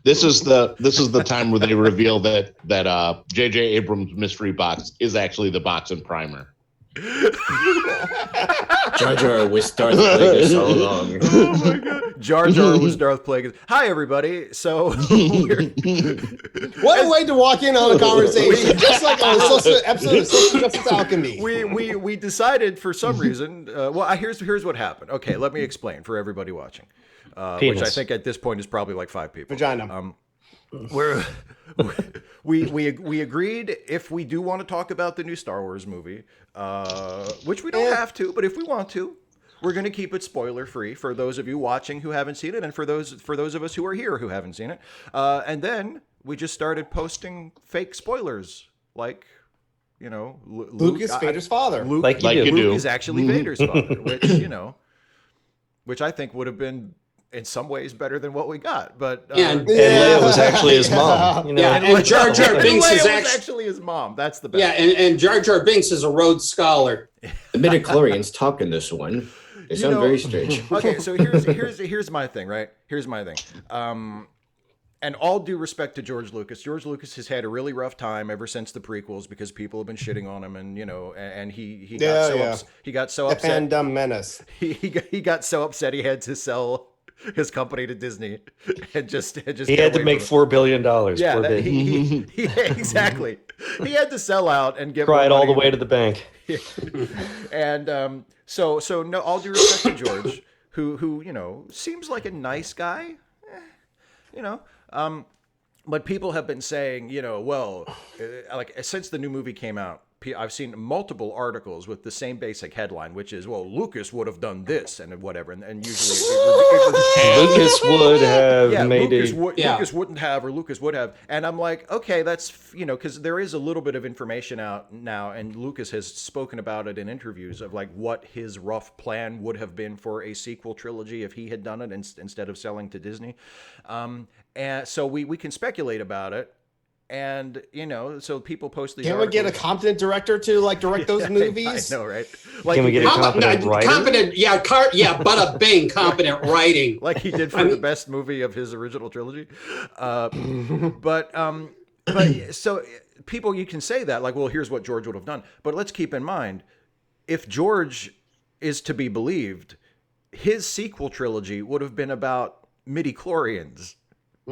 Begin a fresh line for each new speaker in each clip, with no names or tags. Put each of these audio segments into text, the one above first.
This is the time where they reveal that J.J. Abrams' mystery box is actually the box and primer.
Jar Jar was Darth Plagueis all along.
Oh my god. Jar Jar was Darth Plagueis. Hi everybody. So
what a way to walk in on a conversation, just like on an episode of Social Justice Alchemy.
We decided for some reason. Here's what happened. Okay, let me explain for everybody watching, which I think at this point is probably like 5 people.
Vagina.
We agreed if we do want to talk about the new Star Wars movie, which we don't have to, but if we want to, we're going to keep it spoiler free for those of you watching who haven't seen it, and for those of us who are here who haven't seen it. And then we just started posting fake spoilers, like, you know,
Luke is Vader's father.
Luke,
like you
Luke
do.
is actually Vader's father, which I think would have been in some ways better than what we got, but
and Leia was actually his mom. You know? Yeah, and Jar Jar Binks is
actually his mom. That's the best.
Yeah, and Jar Jar Binks is a Rhodes Scholar.
The midichlorians talk in this one. They sound very strange.
Okay, so here's my thing, right? Here's my thing. And all due respect to George Lucas has had a really rough time ever since the prequels because people have been shitting on him, and he got so upset.
And Dumb Menace.
He got so upset he had to sell his company to Disney and just
he had to make $4 billion.
Yeah, exactly. He had to sell out and get
cried all the way to the bank.
And so no, all due respect to George, who seems like a nice guy, but people have been saying, like since the new movie came out, I've seen multiple articles with the same basic headline, which is, well, Lucas would have done this and whatever, and usually
Lucas would have made
Lucas wouldn't have, or Lucas would have, and I'm like, okay, that's because there is a little bit of information out now, and Lucas has spoken about it in interviews of like what his rough plan would have been for a sequel trilogy if he had done it instead of selling to Disney, and so we can speculate about it. And so people post these.
Can we get a competent director to like direct those movies?
I know, right?
Like, can we get a competent writer?
Bada bing, competent writing,
like he did for the best movie of his original trilogy. But so people, you can say that like, well, here's what George would have done. But let's keep in mind, if George is to be believed, his sequel trilogy would have been about midichlorians.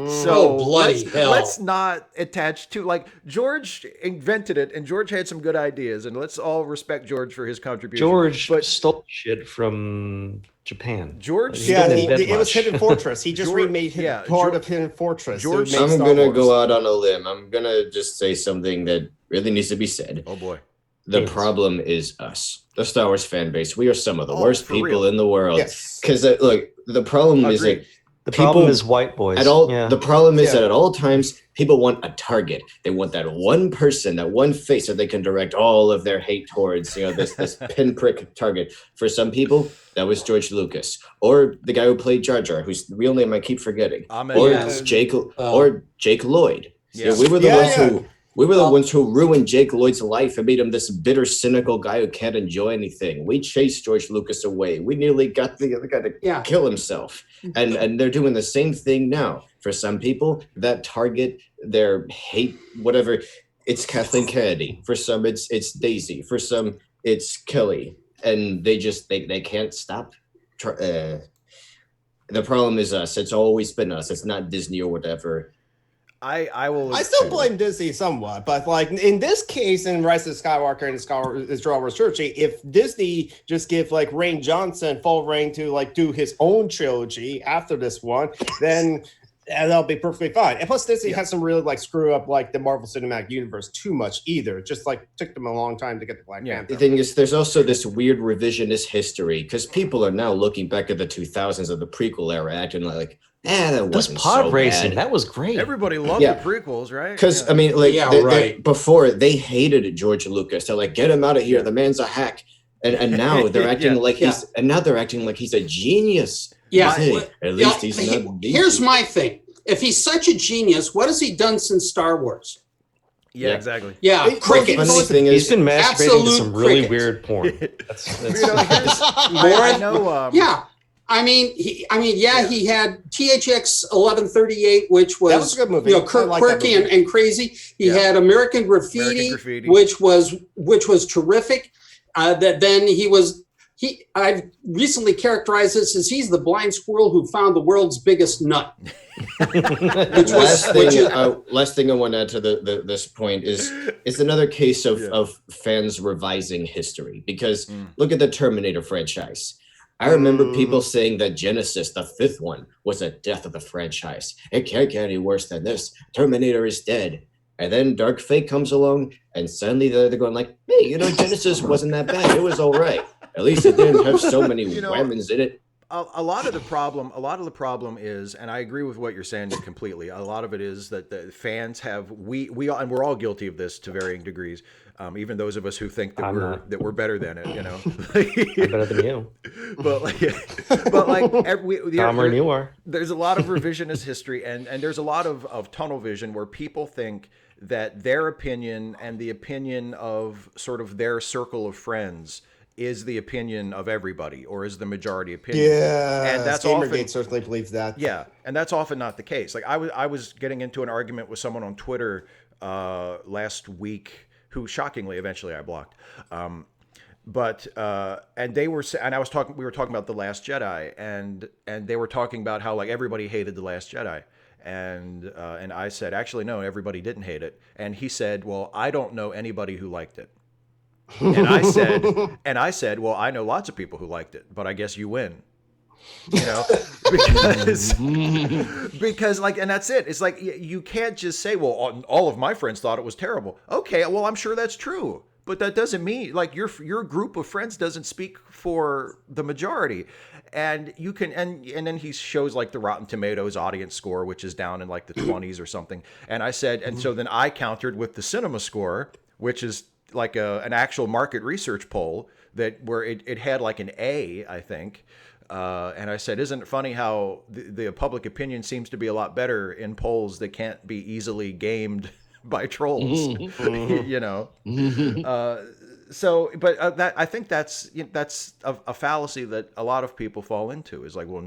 So let's not attach to, like, George invented it and George had some good ideas, and let's all respect George for his contribution.
George stole shit from Japan.
George,
it was Hidden Fortress. He just remade part of Hidden Fortress.
I'm gonna go out on a limb. I'm gonna just say something that really needs to be said.
Oh boy.
The problem is us, the Star Wars fan base. We are some of the worst people in the world. Because look, the problem is that
the problem is white boys.
The problem is that at all times, people want a target. They want that one person, that one face that they can direct all of their hate towards. This pinprick target. For some people, that was George Lucas, or the guy who played Jar Jar, whose real name I keep forgetting, or Jake Lloyd. Yeah. We were the ones who ruined Jake Lloyd's life and made him this bitter, cynical guy who can't enjoy anything. We chased George Lucas away. We nearly got the other guy to kill himself. And they're doing the same thing now. For some people, that target, their hate, whatever, it's Kathleen Kennedy. For some, it's Daisy. For some, it's Kelly. And they can't stop. The problem is us. It's always been us. It's not Disney or whatever.
I
still blame Disney somewhat, but like in this case, in Rise of Skywalker and the Star Wars trilogy, if Disney just give like Rian Johnson full reign to like do his own trilogy after this one, then that'll be perfectly fine. And plus, Disney hasn't really like screw up like the Marvel Cinematic Universe too much either. Just like took them a long time to get the Black Panther.
The thing is, there's also this weird revisionist history because people are now looking back at the 2000s of the prequel era, acting like, that wasn't
pod
so
racing.
bad.
That was great.
Everybody loved the prequels, right?
Because I mean, before they hated George Lucas. They're like, get him out of here. The man's a hack. And now they're acting like he's a genius.
Yeah.
At least he's not.
Here's my thing. If he's such a genius, what has he done since Star Wars?
Yeah, exactly.
Yeah, cricket.
He's been masturbating to some really weird porn.
I mean, he had THX 1138, which was,
That was a good movie.
you know,
I like that
quirky
movie.
and crazy. He
Yeah.
had American Graffiti,
American Graffiti.
which was terrific. I've recently characterized this as he's the blind squirrel who found the world's biggest nut.
Last thing I want to add to this point is another case of fans revising history, because look at the Terminator franchise. I remember people saying that Genesis, the 5th one, was a death of the franchise. It can't get any worse than this. Terminator is dead. And then Dark Fate comes along, and suddenly they're going like, hey, Genesis wasn't that bad. It was all right. At least it didn't have so many women's in it.
A lot of the problem is, and I agree with what you're saying completely. A lot of it is that the fans have and we're all guilty of this to varying degrees. Even those of us who think that we're better than it,
I'm better than you.
Dumber
than you are.
There's a lot of revisionist history, and there's a lot of tunnel vision where people think that their opinion and the opinion of sort of their circle of friends is the opinion of everybody, or is the majority opinion.
Yeah,
and that's
Gamergate
often
certainly believes that.
Yeah, and that's often not the case. Like I was getting into an argument with someone on Twitter last week, who shockingly eventually I blocked. And we were talking about The Last Jedi, and they were talking about how like everybody hated The Last Jedi. And I said, actually, no, everybody didn't hate it. And he said, well, I don't know anybody who liked it. And I said, well, I know lots of people who liked it, but I guess you win. Because like, and that's it. It's like, you can't just say, well, all of my friends thought it was terrible. Okay, well, I'm sure that's true, but that doesn't mean like your group of friends doesn't speak for the majority. And you can, and then he shows like the Rotten Tomatoes audience score, which is down in like the 20s or something. And I said, and so then I countered with the cinema score, which is like an actual market research poll where it had like an A, I think. And I said, isn't it funny how the public opinion seems to be a lot better in polls that can't be easily gamed by trolls, But I think that's a fallacy that a lot of people fall into. Is like, well,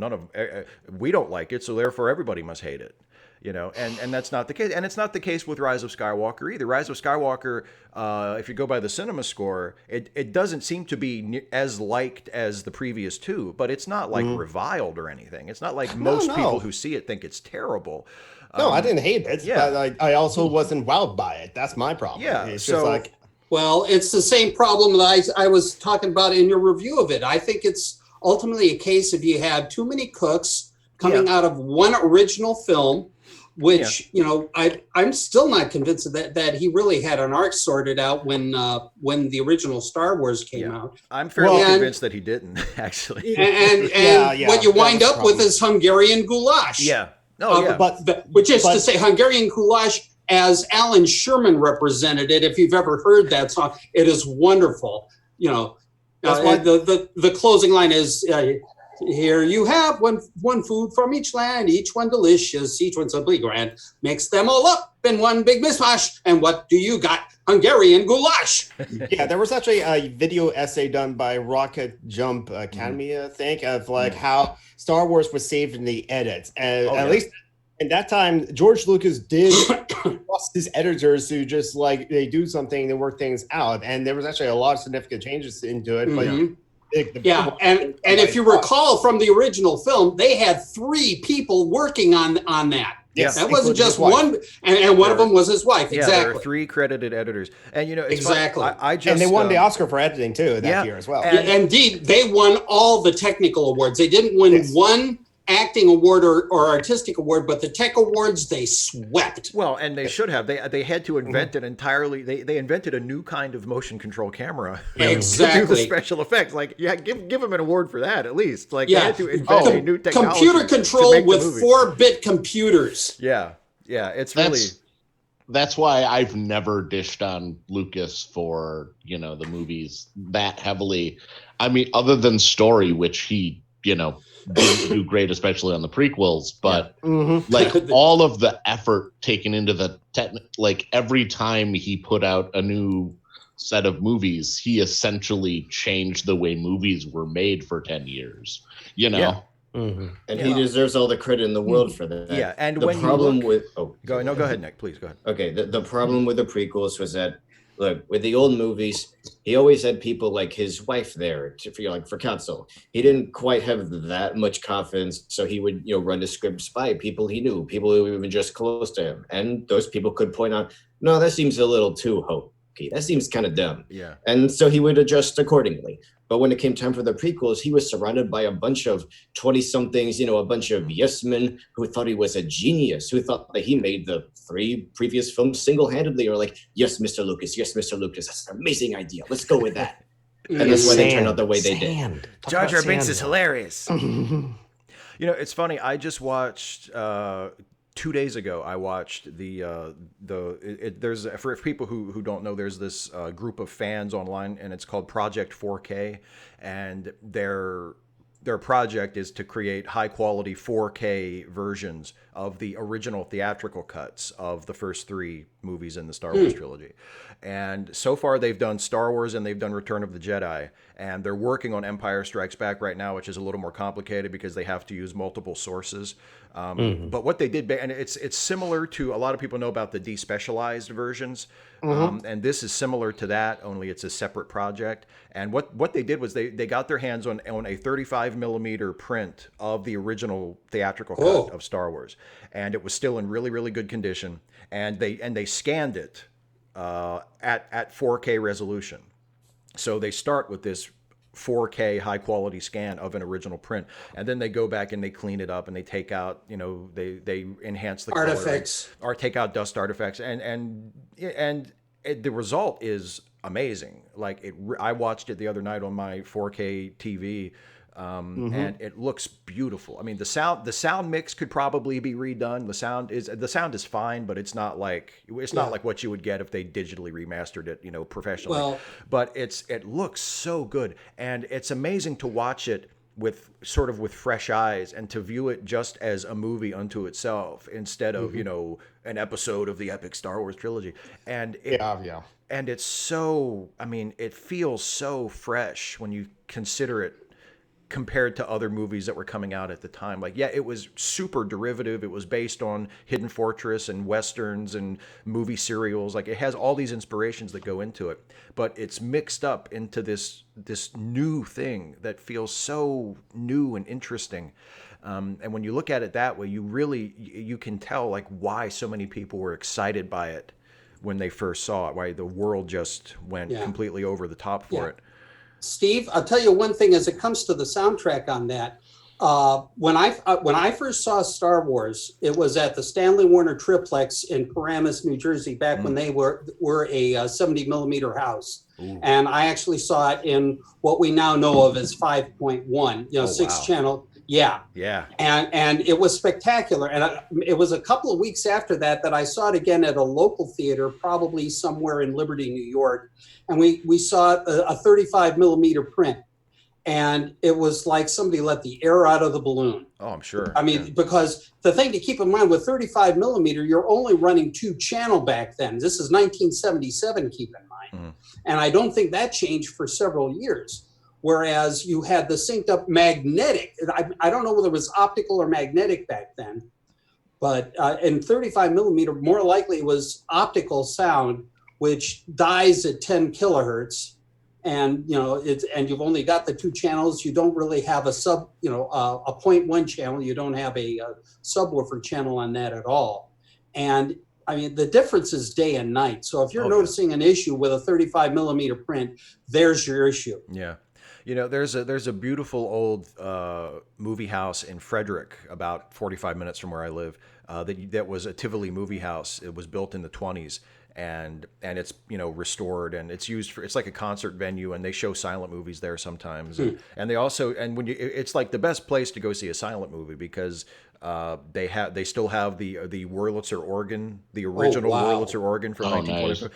we don't like it, so therefore everybody must hate it. And that's not the case. And it's not the case with Rise of Skywalker either. Rise of Skywalker, if you go by the cinema score, it doesn't seem to be as liked as the previous two, but it's not like reviled or anything. It's not like most people who see it think it's terrible.
No, I didn't hate it, but I also wasn't wowed by it. That's my problem.
Yeah,
it's just like...
Well, it's the same problem that I was talking about in your review of it. I think it's ultimately a case if you had too many cooks coming out of one original film, which I'm still not convinced that he really had an arc sorted out when the original Star Wars came out.
I'm fairly convinced that he didn't actually.
And what you wind up with is Hungarian goulash.
Yeah.
Which is to say, Hungarian goulash, as Alan Sherman represented it. If you've ever heard that song, it is wonderful. The closing line is. Here you have one food from each land, each one delicious, each one simply grand. Mix them all up in one big mishmash, and what do you got? Hungarian goulash.
Yeah, there was actually a video essay done by Rocket Jump Academy, I think, of like how Star Wars was saved in the edits. And at least in that time, George Lucas did trust his editors to just like they do something to work things out. And there was actually a lot of significant changes into it. But
and if you recall from the original film, they had 3 people working on that.
Yes,
that wasn't just one, and one of them was his wife.
Yeah,
exactly.
there are 3 credited editors, and
exactly.
And they won the Oscar for editing too that year as well.
And indeed, they won all the technical awards. They didn't win one acting award or artistic award, but the tech awards they swept.
Well, and they should have. They had to invent an entirely. They invented a new kind of motion control camera.
Exactly.
To do the special effects. Like, give them an award for that at least. Like, they had to invent a new technology.
Computer control with 4-bit computers.
Yeah, it's really.
That's why I've never dished on Lucas for the movies that heavily. I mean, other than story, which he didn't do great, especially on the prequels, but like all of the effort taken into the like every time he put out a new set of movies, he essentially changed the way movies were made for 10 years,
Mhm.
And he deserves all the credit in the world for that.
Yeah, and
the
when
problem
you look,
with
go ahead, Nick. Please go ahead.
Okay, the problem with the prequels was that, look, with the old movies, he always had people like his wife there for counsel. He didn't quite have that much confidence, so he would run the scripts by people he knew, people who were even just close to him, and those people could point out, no, that seems a little too hokey. That seems kind of dumb.
Yeah.
And so he would adjust accordingly. But when it came time for the prequels, he was surrounded by a bunch of 20-somethings, a bunch of yes men who thought he was a genius, who thought that he made the 3 previous films single-handedly, or like, yes, Mr. Lucas, that's an amazing idea. Let's go with that. And that's why they turned out the way they did.
Jar Jar Binks is hilarious. It's funny. I just watched 2 days ago. I watched there's for people who don't know, there's this group of fans online, and it's called Project 4K, and their project is to create high quality 4K versions of the original theatrical cuts of the first 3 movies in the Star Wars trilogy. And so far they've done Star Wars and they've done Return of the Jedi, and they're working on Empire Strikes Back right now, which is a little more complicated because they have to use multiple sources. But what they did, and it's similar to, a lot of people know about the despecialized versions, and this is similar to that, only it's a separate project. And what they did was they got their hands on a 35 millimeter print of the original theatrical cut of Star Wars, and it was still in really, really good condition, and they scanned it at 4K resolution. So they start with this 4K high quality scan of an original print, and then they go back and they clean it up and they take out, they enhance the
artifacts,
or take out dust artifacts, and the result is amazing. Like I watched it the other night on my 4K TV. And it looks beautiful. I mean, the sound mix could probably be redone. The sound is fine, but it's not like what you would get if they digitally remastered it, professionally.
Well,
but it looks so good, and it's amazing to watch it with fresh eyes, and to view it just as a movie unto itself instead of an episode of the epic Star Wars trilogy. And and it's so, I mean, it feels so fresh when you consider it compared to other movies that were coming out at the time. Like, yeah, it was super derivative. It was based on Hidden Fortress and Westerns and movie serials. Like, it has all these inspirations that go into it, but it's mixed up into this new thing that feels so new and interesting. And when you look at it that way, you can tell like why so many people were excited by it when they first saw it, why the world just went completely over the top for it.
Steve, I'll tell you one thing as it comes to the soundtrack on that. When I first saw Star Wars, it was at the Stanley Warner Triplex in Paramus, New Jersey, back when they were a 70 millimeter house. Ooh. And I actually saw it in what we now know of as 5.1, 6 channel. Yeah. And it was spectacular. And it was a couple of weeks after that I saw it again at a local theater, probably somewhere in Liberty, New York. And we saw a 35 millimeter print. And it was like somebody let the air out of the balloon.
Oh, I'm sure.
I mean, because the thing to keep in mind with 35 millimeter, you're only running 2 channel back then. This is 1977, keep in mind. And I don't think that changed for several years. Whereas you had the synced up magnetic. I don't know whether it was optical or magnetic back then, but in 35 millimeter, more likely it was optical sound, which dies at 10 kilohertz. And, and you've only got the 2 channels. You don't really have a a 0.1 channel. You don't have a subwoofer channel on that at all. And I mean, the difference is day and night. So if you're noticing an issue with a 35 millimeter print, there's your issue.
Yeah. There's a beautiful old movie house in Frederick, about 45 minutes from where I live, that was a Tivoli movie house. It was built in the 1920s, and it's restored, and it's used it's like a concert venue, and they show silent movies there sometimes. And they also, and it's like the best place to go see a silent movie, because they still have the Wurlitzer organ, the original Wurlitzer organ from 1924,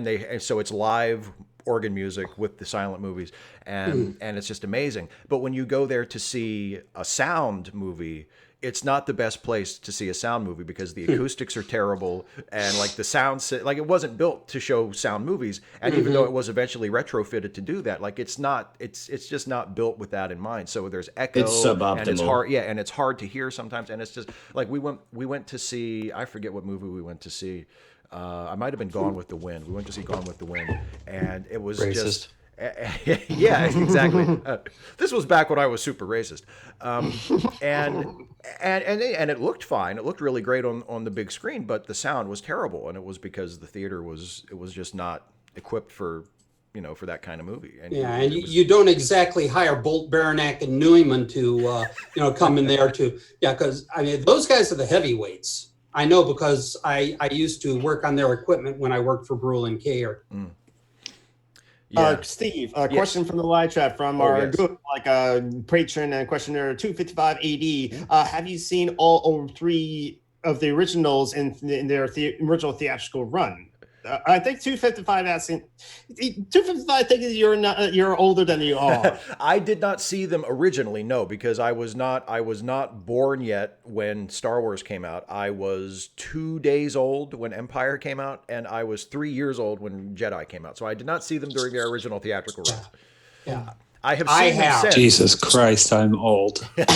nice. So it's live organ music with the silent movies, and it's just amazing. But when you go there to see a sound movie, it's not the best place to see a sound movie because the acoustics are terrible and like the sound, like it wasn't built to show sound movies. And even though it was eventually retrofitted to do that, like it's just not built with that in mind. So there's echo,
It's suboptimal.
and it's hard. Yeah. And it's hard to hear sometimes. And it's just like, we went to see, I forget what movie we went to see. I might've been Gone with the Wind. We went to see Gone with the Wind, and it was
Racist.
just, yeah, exactly. This was back when I was super racist, and it looked fine. It looked really great on the big screen, but the sound was terrible, and it was because the theater was just not equipped for for that kind of movie. And
and you don't exactly hire Bolt, Baranek, and Neumann to come in there to because I mean those guys are the heavyweights. I know because I used to work on their equipment when I worked for Brule and Kayer.
Yeah.
Steve, a question from the live chat from our good patron and questioner 255 AD. Have you seen all three of the originals in their original theatrical run? I think 255 asking 255 thinking you're older than you are.
I did not see them originally, no, because I was not born yet when Star Wars came out. I was 2 days old when Empire came out, and I was 3 years old when Jedi came out. So I did not see them during their original theatrical run.
Yeah.
I have seen them since.
Jesus Christ, I'm old.
If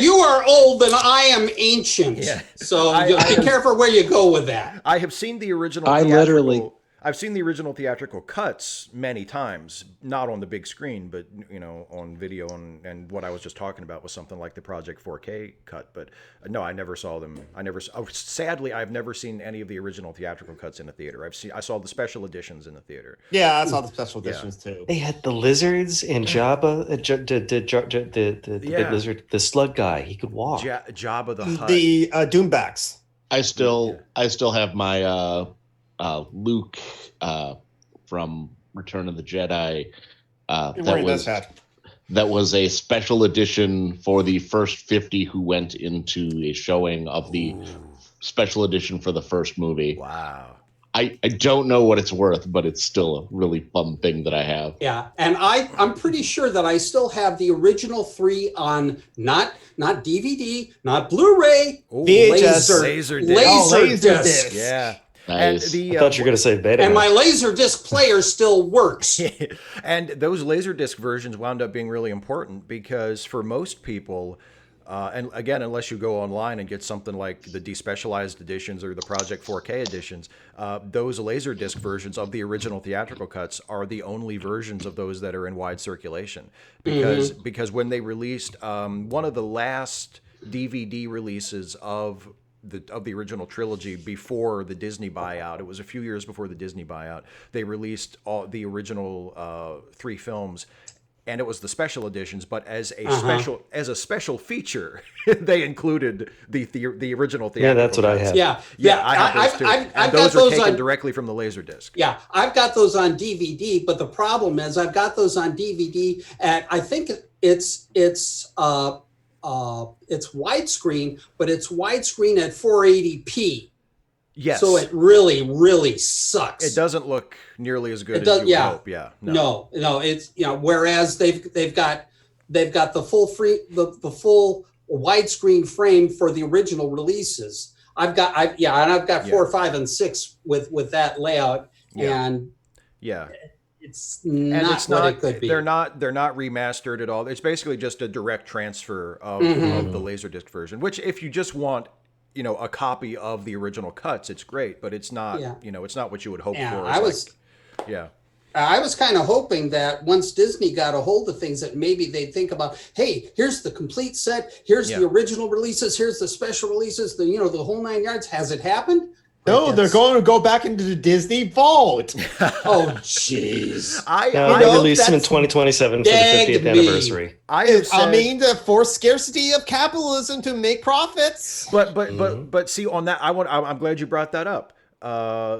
you are old, then I am ancient.
Yeah.
So be careful where you go with that.
I have seen the original. I've seen the original theatrical cuts many times, not on the big screen, but on video. And what I was just talking about was something like the Project 4K cut. But no, I never saw them. Sadly, I've never seen any of the original theatrical cuts in the theater. I saw the special editions in the theater.
Yeah, I saw the special editions too.
They had the lizards and Jabba, the big lizard, the slug guy. He could walk.
Jabba the Hutt.
The Doombacks.
I still have my Luke from Return of the Jedi. That was a special edition for the first 50 who went into a showing of the special edition for the first movie.
Wow.
I don't know what it's worth, but it's still a really fun thing that I have.
Yeah, and I'm pretty sure that I still have the original 3 on not DVD, not Blu-ray,
VHS,
laser
disc.
Yeah.
Nice.
And
I thought you were going to say Betamax.
And my Laserdisc player still works.
And those Laserdisc versions wound up being really important because for most people, and again, unless you go online and get something like the despecialized editions or the Project 4K editions, those Laserdisc versions of the original theatrical cuts are the only versions of those that are in wide circulation. Because when they released one of the last DVD releases of the original trilogy before the Disney buyout. It was a few years before the Disney buyout. They released all the original 3 films, and it was the special editions. But as a special feature, they included the original theatrical.
Yeah, that's what I have.
Yeah,
I have those too.
I've
those
got
are
those
taken directly from the Laserdisc.
Yeah, I've got those on DVD. But the problem is, I've got those on DVD at I think it's widescreen, but it's widescreen at 480p.
Yes.
So it really, really sucks.
It doesn't look nearly as good as you would hope. Yeah.
No. It's whereas they've got the full full widescreen frame for the original releases. I've got 4, 5, and 6 with that layout, and it's not what it could be.
They're not remastered at all. It's basically just a direct transfer of the Laserdisc version, which if you just want, a copy of the original cuts, it's great, but it's not, it's not what you would hope for. I was
kind of hoping that once Disney got a hold of things that maybe they'd think about, hey, here's the complete set, here's the original releases, here's the special releases, the whole 9 yards. Has it happened?
No, they're going to go back into the Disney vault.
Oh, jeez.
They released them in 2027 for the 50th anniversary.
The forced scarcity of capitalism to make profits.
But see, on that, I'm glad you brought that up.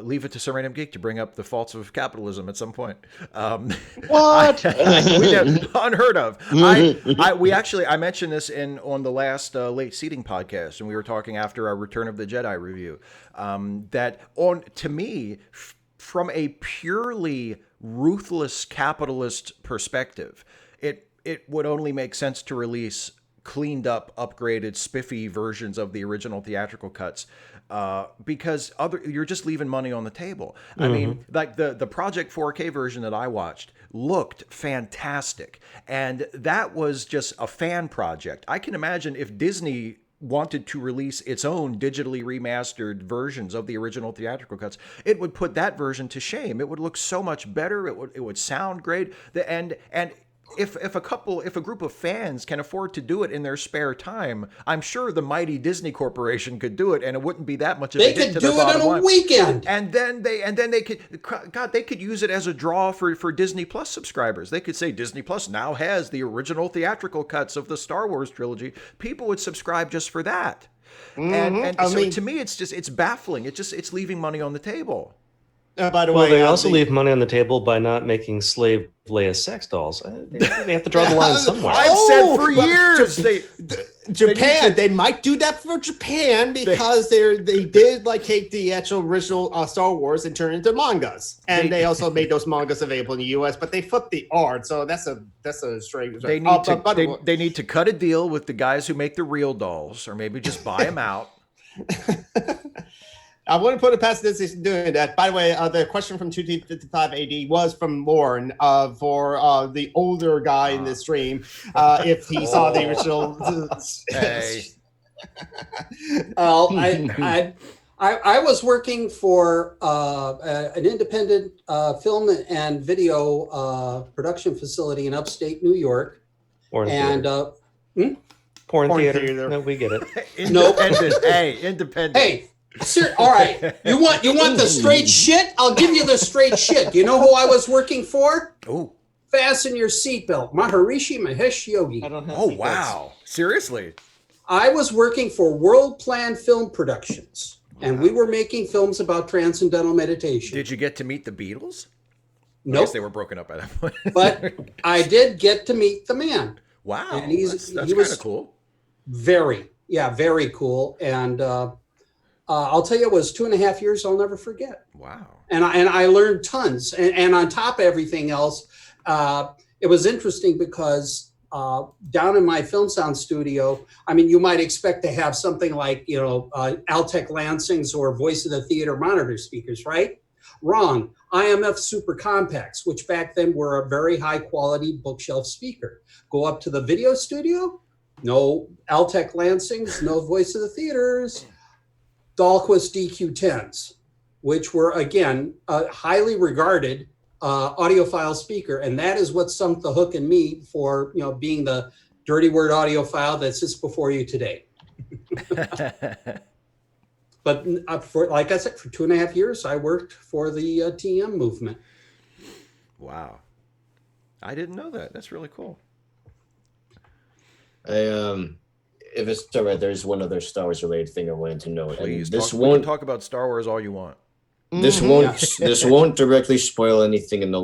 Leave it to Sir Random Geek to bring up the faults of capitalism at some point.
What?
Unheard of. I mentioned this on the last Late Seating podcast, and we were talking after our Return of the Jedi review. To me, from a purely ruthless capitalist perspective, it would only make sense to release cleaned up, upgraded, spiffy versions of the original theatrical cuts, because you're just leaving money on the table. I mean, like the Project 4K version that I watched looked fantastic, and that was just a fan project. I can imagine if Disney wanted to release its own digitally remastered versions of the original theatrical cuts, it would put that version to shame. It would look so much better. It would sound great. And if a group of fans can afford to do it in their spare time, I'm sure the mighty Disney Corporation could do it, and it wouldn't be that much of a hit to their bottom line. They could do it in a weekend. And then they could use it as a draw for Disney Plus subscribers. They could say Disney Plus now has the original theatrical cuts of the Star Wars trilogy. People would subscribe just for that. And so to me, it's baffling. It's leaving money on the table.
By the way,
they also leave money on the table by not making slave Leia sex dolls. They have to draw the line somewhere.
I've said for years
Japan, they might do that for Japan because they did like take the actual original Star Wars and turn it into mangas, and they also made those mangas available in the U.S. But they flipped the art, so that's a strange.
They need to cut a deal with the guys who make the real dolls, or maybe just buy them out.
I wouldn't put it past this doing that. By the way, the question from 255 AD was from Lauren for the older guy in this stream, if he saw the original.
Hey.
I was working for an independent film and video production facility in upstate New York.
Porn theater. No, we get it.
Independent. Hey, independent.
Hey. Sir, all right. You want the straight shit? I'll give you the straight shit. Do you know who I was working for?
Oh.
Fasten your seatbelt. Maharishi Mahesh Yogi.
Oh, wow. Seriously?
I was working for World Plan Film Productions, and we were making films about transcendental meditation.
Did you get to meet the Beatles?
Nope.
I guess they were broken up by that point.
But I did get to meet the man.
Wow.
And
that's kind of cool.
Very cool. And I'll tell you, it was 2.5 years I'll never forget.
Wow.
And I learned tons. And on top of everything else, it was interesting because down in my film sound studio, I mean, you might expect to have something like, Altec Lansings or Voice of the Theater monitor speakers, right? Wrong. IMF Super Compacts, which back then were a very high quality bookshelf speaker. Go up to the video studio, no Altec Lansings, no Voice of the Theaters. Dahlquist DQ10s, which were, again, a highly regarded audiophile speaker. And that is what sunk the hook in me for, being the dirty word audiophile that sits before you today. But like I said, for 2.5 years, I worked for the TM movement.
Wow. I didn't know that. That's really cool.
If it's all right, there's one other Star Wars related thing I wanted to know.
Please, we can talk about Star Wars all you want.
This won't directly spoil anything in the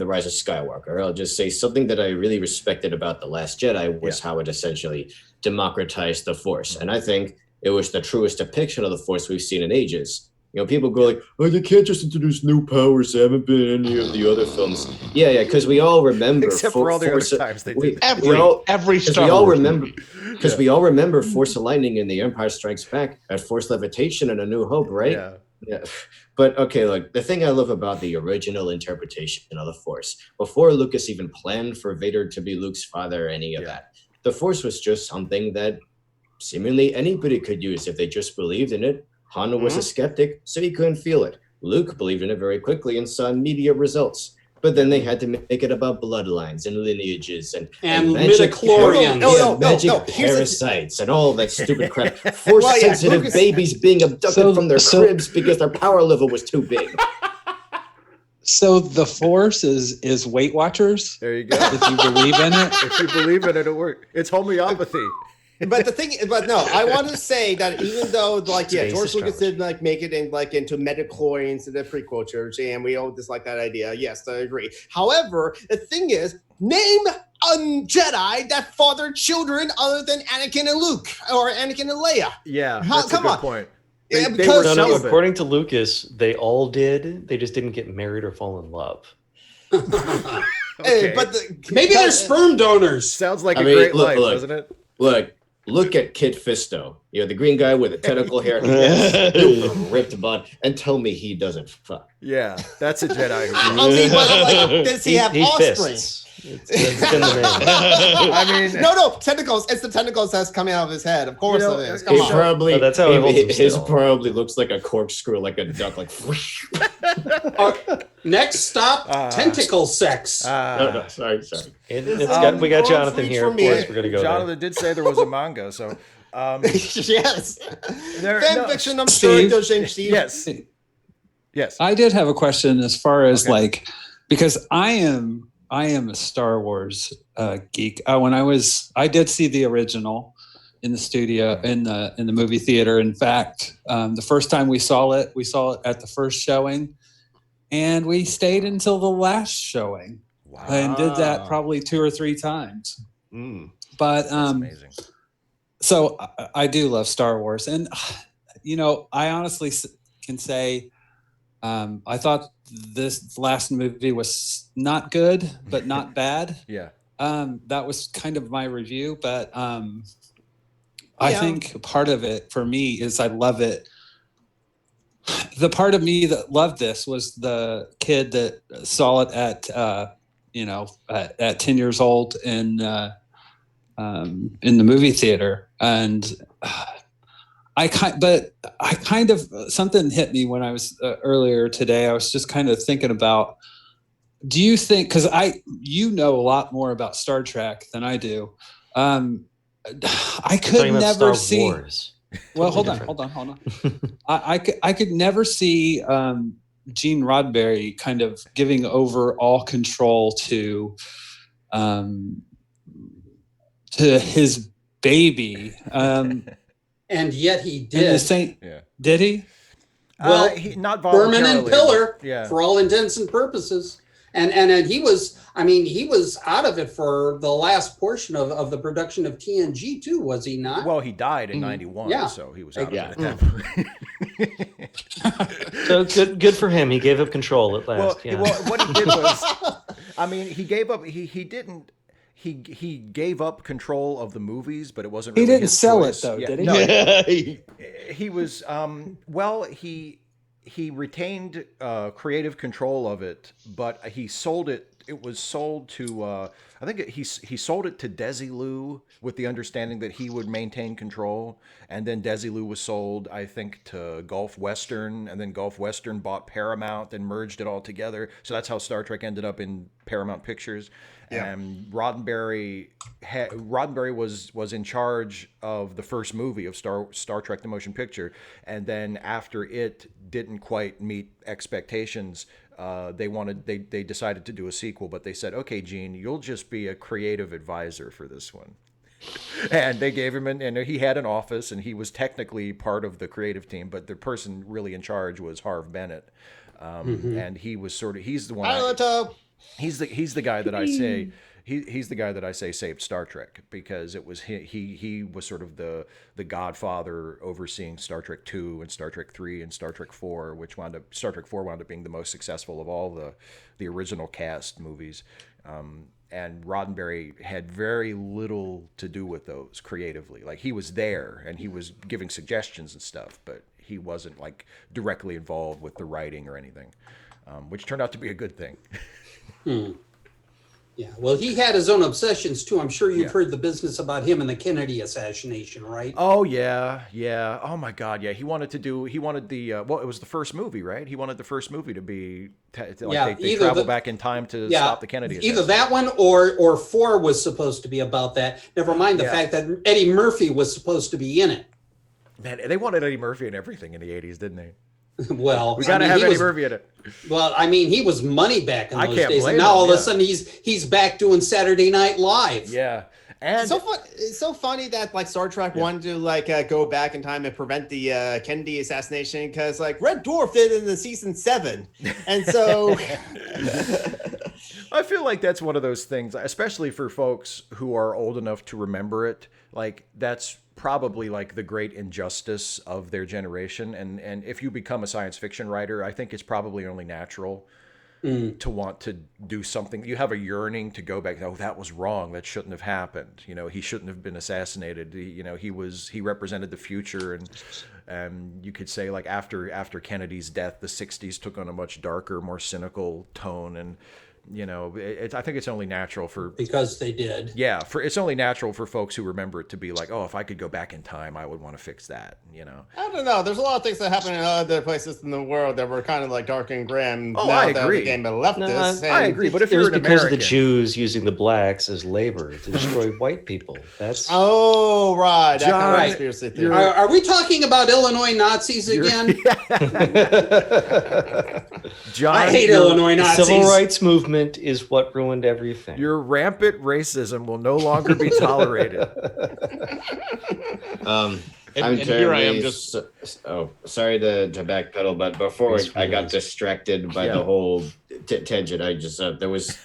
Rise of Skywalker. I'll just say something that I really respected about The Last Jedi was how it essentially democratized the Force, and I think it was the truest depiction of the Force we've seen in ages. People go like, "Oh, you can't just introduce new powers that haven't been in any of the other films." Yeah, because we all remember,
except for all the other times they did.
Every Star Wars movie.
Because we all remember Force Lightning in The Empire Strikes Back, at Force Levitation and A New Hope, right? Yeah. But okay, look, the thing I love about the original interpretation of the Force, before Lucas even planned for Vader to be Luke's father or any of that, the Force was just something that seemingly anybody could use if they just believed in it. Han was a skeptic, so he couldn't feel it. Luke believed in it very quickly and saw immediate results. But then they had to make it about bloodlines and lineages and
midichlorians.
Magic parasites and all that stupid crap. Force-sensitive babies being abducted from their cribs because their power level was too big.
So the Force is Weight Watchers?
There you go.
If you believe in it?
If you believe in it, it'll work. It's homeopathy.
But no, I want to say that even though, George Lucas did make it into midichlorians in the prequel trilogy, and we all dislike that idea. Yes, I agree. However, the thing is, name a Jedi that fathered children other than Anakin and Luke, or Anakin and Leia.
Yeah, that's a good point.
According to Lucas, they all did. They just didn't get married or fall in love.
Hey, but
Maybe they're sperm donors.
Sounds like
I
a
mean,
great
look,
life,
look.
doesn't it?
Look at Kit Fisto. The green guy with the tentacle hair, super ripped butt, and tell me he doesn't fuck.
Yeah, that's a Jedi.
I mean, but like, does he have offspring?
fists. It's in the name.
I mean,
No, tentacles. It's the tentacles that's coming out of his head. Of course it is. Come
He
on.
probably
that's how he holds him
his
still.
probably looks like a corkscrew, like a duck, like.
Next stop, tentacle sex.
No, sorry.
We got Jonathan here. Of
for me.
course, we're gonna go
Jonathan did say there was a manga, so
Yes.
there,
Fan fiction, I'm sure it does change Steve.
yes.
I did have a question as far as
Okay.
like, because I am a Star Wars geek. I did see the original in the studio in the movie theater. In fact, the first time we saw it at the first showing, and we stayed until the last showing, and did that probably 2 or 3 times. But
That's amazing.
so I do love Star Wars, and I honestly can say I thought this last movie was not good, but not bad.
Yeah.
That was kind of my review, but I think part of it for me is I love it. The part of me that loved this was the kid that saw it at 10 years old in the movie theater, and something hit me when I was earlier today. I was just kind of thinking about, do you think, because you know a lot more about Star Trek than I do. I could never see.
Wars.
Well,
Totally
hold on. I could never see Gene Roddenberry kind of giving over all control to his baby.
And yet he
And
did.
the same,
Yeah.
did he?
Well,
he, not
Berman
voluntarily.
and Pillar,
Yeah.
for all intents and purposes. And he was out of it for the last portion of the production of TNG too, was he not?
Well, he died in '91,
Yeah.
so he was out
Yeah.
of it at that point.
So good for him. He gave up control at last.
Well, what he did was, I mean, he gave up. He didn't. He gave up control of the movies, but it wasn't.
He
Really
didn't
his
sell
choice.
it though,
Yeah,
did he?
No, he was. Well, he retained creative control of it, but he sold it. It was sold to. I think he sold it to Desilu with the understanding that he would maintain control, and then Desilu was sold, I think, to Gulf Western, and then Gulf Western bought Paramount and merged it all together. So that's how Star Trek ended up in Paramount Pictures. Yeah. And Roddenberry was in charge of the first movie of Star Trek: The Motion Picture, and then after it didn't quite meet expectations, they decided to do a sequel, but they said, "Okay, Gene, you'll just be a creative advisor for this one." And they gave him and he had an office, and he was technically part of the creative team, but the person really in charge was Harv Bennett, and he was he's the one. He's the guy that I say he's the guy that I say saved Star Trek, because it was he was sort of the godfather overseeing Star Trek 2 and Star Trek 3 and Star Trek 4, which Star Trek 4 wound up being the most successful of all the original cast movies. And Roddenberry had very little to do with those creatively. Like, he was there and he was giving suggestions and stuff, but he wasn't like directly involved with the writing or anything, which turned out to be a good thing.
Yeah, well, he had his own obsessions too. I'm sure you've heard the business about him and the Kennedy assassination, right?
Oh yeah. Oh my God, yeah. He wanted the it was the first movie, right? He wanted the first movie to be they travel back in time to stop the Kennedy assassination.
Either that one or 4 was supposed to be about that. Never mind the fact that Eddie Murphy was supposed to be in it.
Man, they wanted Eddie Murphy in everything in the 80s, didn't they?
Well,
we gotta have Eddie Murphy in it.
Well, I mean, he was money back in those days,
blame
and now
him,
all of a sudden he's back doing Saturday Night Live.
Yeah, and
It's so funny that like Star Trek wanted to go back in time and prevent the Kennedy assassination, because like Red Dwarf did in the season 7, and so
I feel like that's one of those things, especially for folks who are old enough to remember it. Like, that's probably like the great injustice of their generation, and if you become a science fiction writer, I think it's probably only natural to want to do something. You have a yearning to go back. Oh, that was wrong. That shouldn't have happened. He shouldn't have been assassinated. He represented the future, and you could say like after Kennedy's death, the '60s took on a much darker, more cynical tone, and I think it's only natural
because they did.
Yeah, it's only natural for folks who remember it to be like, oh, if I could go back in time, I would want to fix that.
I don't know. There's a lot of things that happen in other places in the world that were kind of like dark and grim.
Oh, I agree.
That became a leftist.
I agree. But if
it
you're
was
an
because
American,
of the Jews using the blacks as labor to destroy white people. That's
oh right, that kind of
Right.
conspiracy theory.
Are we talking about Illinois Nazis again?
John,
I hate Illinois
the
Nazis.
civil rights movement is what ruined everything.
Your rampant racism will no longer be tolerated.
I'm
and here I am
terribly
just
sorry to backpedal, but before
Yes,
I got
please.
distracted by
Yeah.
the whole tangent. I just there was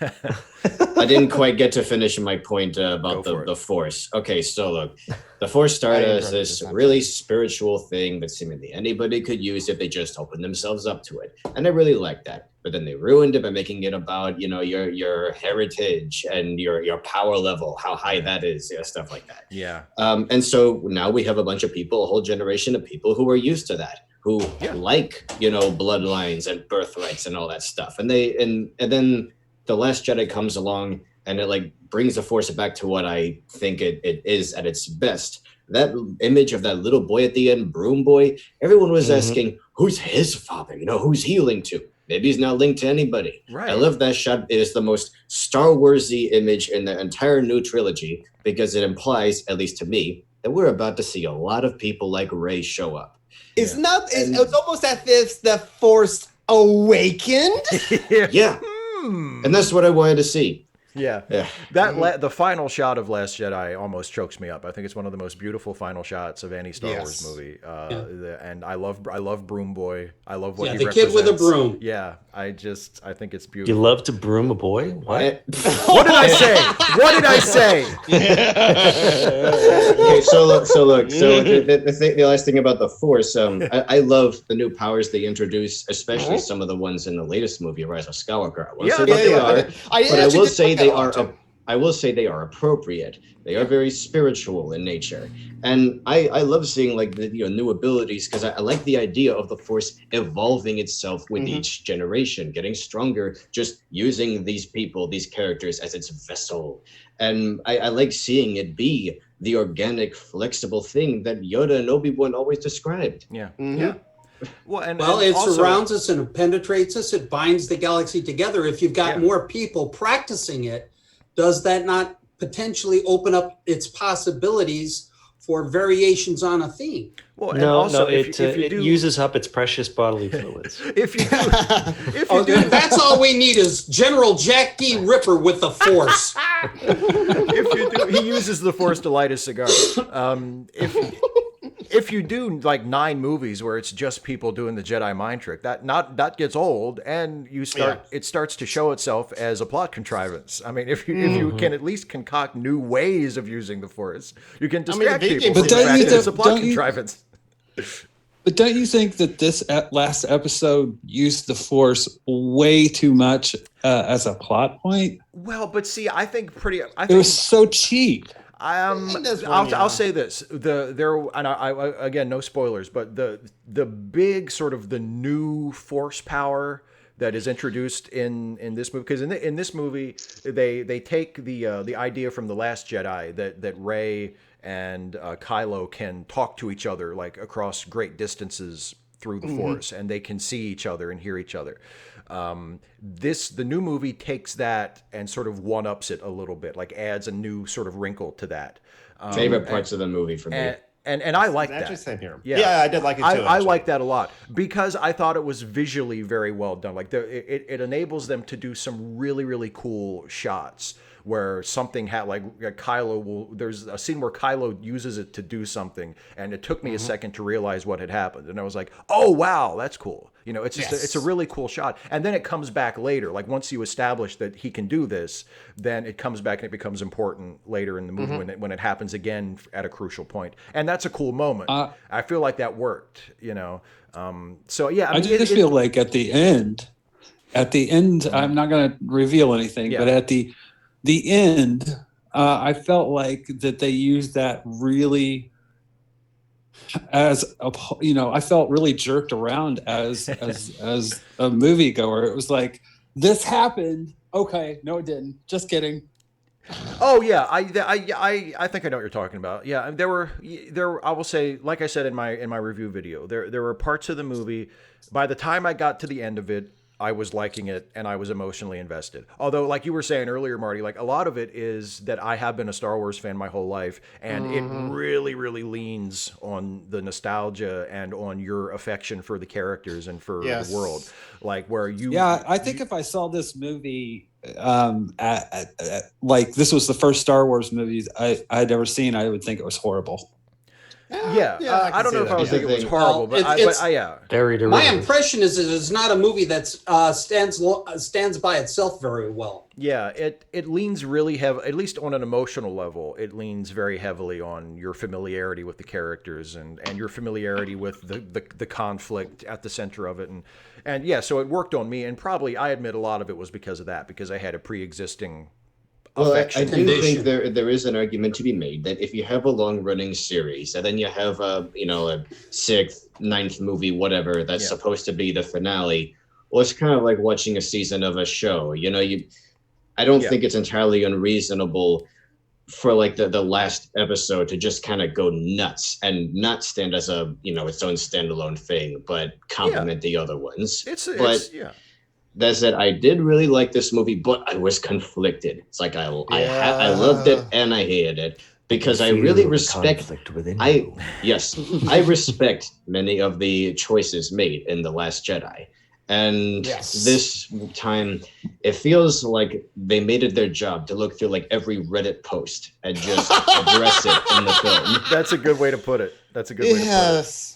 I didn't quite get to finish my point about
Go for
the
it.
Force. Okay, so look, the Force started
I
as
interrupted
this
this time.
really spiritual thing that seemingly anybody could use if they just opened themselves up to it, and I really liked that. But then they ruined it by making it about your heritage and your power level, how high that is, stuff like that.
Yeah.
And so now we have a bunch of people, a whole generation of people who are used to that, who like, bloodlines and birthrights and all that stuff. And then The Last Jedi comes along and it like brings the Force back to what I think it is at its best. That image of that little boy at the end, Broom Boy, everyone was asking, who's his father? Who's he linked to? Maybe he's not linked to anybody.
Right.
I love that shot. It is the most Star Warsy image in the entire new trilogy because it implies, at least to me, that we're about to see a lot of people like Rey show up.
It's almost as if the Force awakened.
Yeah. And that's what I wanted to see.
Yeah.
Yeah.
The final shot of Last Jedi almost chokes me up. I think it's one of the most beautiful final shots of any Star Wars movie. And I love Broom Boy. I love what he
the
represents.
kid with a broom.
Yeah. I think it's
You
beautiful.
love to broom a boy? What?
What did I say? What did I say?
Okay, so look. The last thing about the Force, I love the new powers they introduce, especially some of the ones in the latest movie, Rise of Skywalker. I won't say what they are, but I will say they are. I will say they are appropriate. They are very spiritual in nature, and I love seeing like the new abilities because I like the idea of the Force evolving itself with each generation, getting stronger, just using these people, these characters as its vessel, and I like seeing it be the organic, flexible thing that Yoda and Obi-Wan always described.
Yeah.
Mhm.
Yeah. Well,
It
also-
surrounds us and it penetrates us. It binds the galaxy together. If you've got more people practicing it, does that not potentially open up its possibilities for variations on a theme?
Well, and
No,
also,
it
if you
uses up its precious bodily fluids.
if you do,
That's all we need is General Jack D. Ripper with the Force.
if you do, he uses the Force to light a cigar. If you do like 9 movies where it's just people doing the Jedi mind trick, that gets old, and it starts to show itself as a plot contrivance. I mean, if you can at least concoct new ways of using the Force, you can distract people from the fact that it's a plot contrivance.
But don't you think that this last episode used the Force way too much as a plot point?
Well, but see, I think
It was so cheap.
I'll say this: again, no spoilers, but the big sort of the new Force power that is introduced in this movie, because in this movie they take the idea from The Last Jedi that Rey and Kylo can talk to each other like across great distances through the Force, and they can see each other and hear each other. The new movie takes that and sort of one-ups it a little bit, like adds a new sort of wrinkle to that.
Favorite parts of the movie for me.
And I like
Actually,
that.
same here.
Yeah.
Yeah, I did like it too.
I like that a lot because I thought it was visually very well done. Like it enables them to do some really, really cool shots where something like Kylo there's a scene where Kylo uses it to do something, and it took me a second to realize what had happened, and I was like, oh wow, that's cool. It's just it's a really cool shot, and then it comes back later. Like once you establish that he can do this, then it comes back and it becomes important later in the movie when it happens again at a crucial point, and that's a cool moment. I feel like that worked. So yeah,
I just feel like at the end, at the end, I'm not going to reveal anything, but at the end, I felt like that they used that really as a, I felt really jerked around as a moviegoer. It was like, this happened. Okay, no, it didn't. Just kidding.
Oh yeah, I think I know what you're talking about. Yeah, there were I will say, like I said in my review video, there were parts of the movie. By the time I got to the end of it, I was liking it and I was emotionally invested. Although, like you were saying earlier, Marty, like a lot of it is that I have been a Star Wars fan my whole life, and it really, really leans on the nostalgia and on your affection for the characters and for the world. Like where you,
I think if I saw this movie, like this was the first Star Wars movie I'd ever seen, I would think it was horrible.
I don't know if I would think it was horrible, but
very derivative.
My impression is it is not a movie that stands by itself very well.
Yeah, it leans really heavy, at least on an emotional level. It leans very heavily on your familiarity with the characters and your familiarity with the conflict at the center of it, and yeah, so it worked on me, and probably I admit a lot of it was because of that, because I had a pre-existing.
Well, I do think there is an argument to be made that if you have a long-running series and then you have a sixth, ninth movie, whatever, that's supposed to be the finale, well, it's kind of like watching a season of a show. I don't think it's entirely unreasonable for like the last episode to just kind of go nuts and not stand as a its own standalone thing, but complement the other ones. That said, I did really like this movie, but I was conflicted. It's like I loved it and I hated it because I really respect. I respect many of the choices made in The Last Jedi, and this time it feels like they made it their job to look through like every Reddit post and just address it in the film.
That's a good way to put it. That's a good way to put it.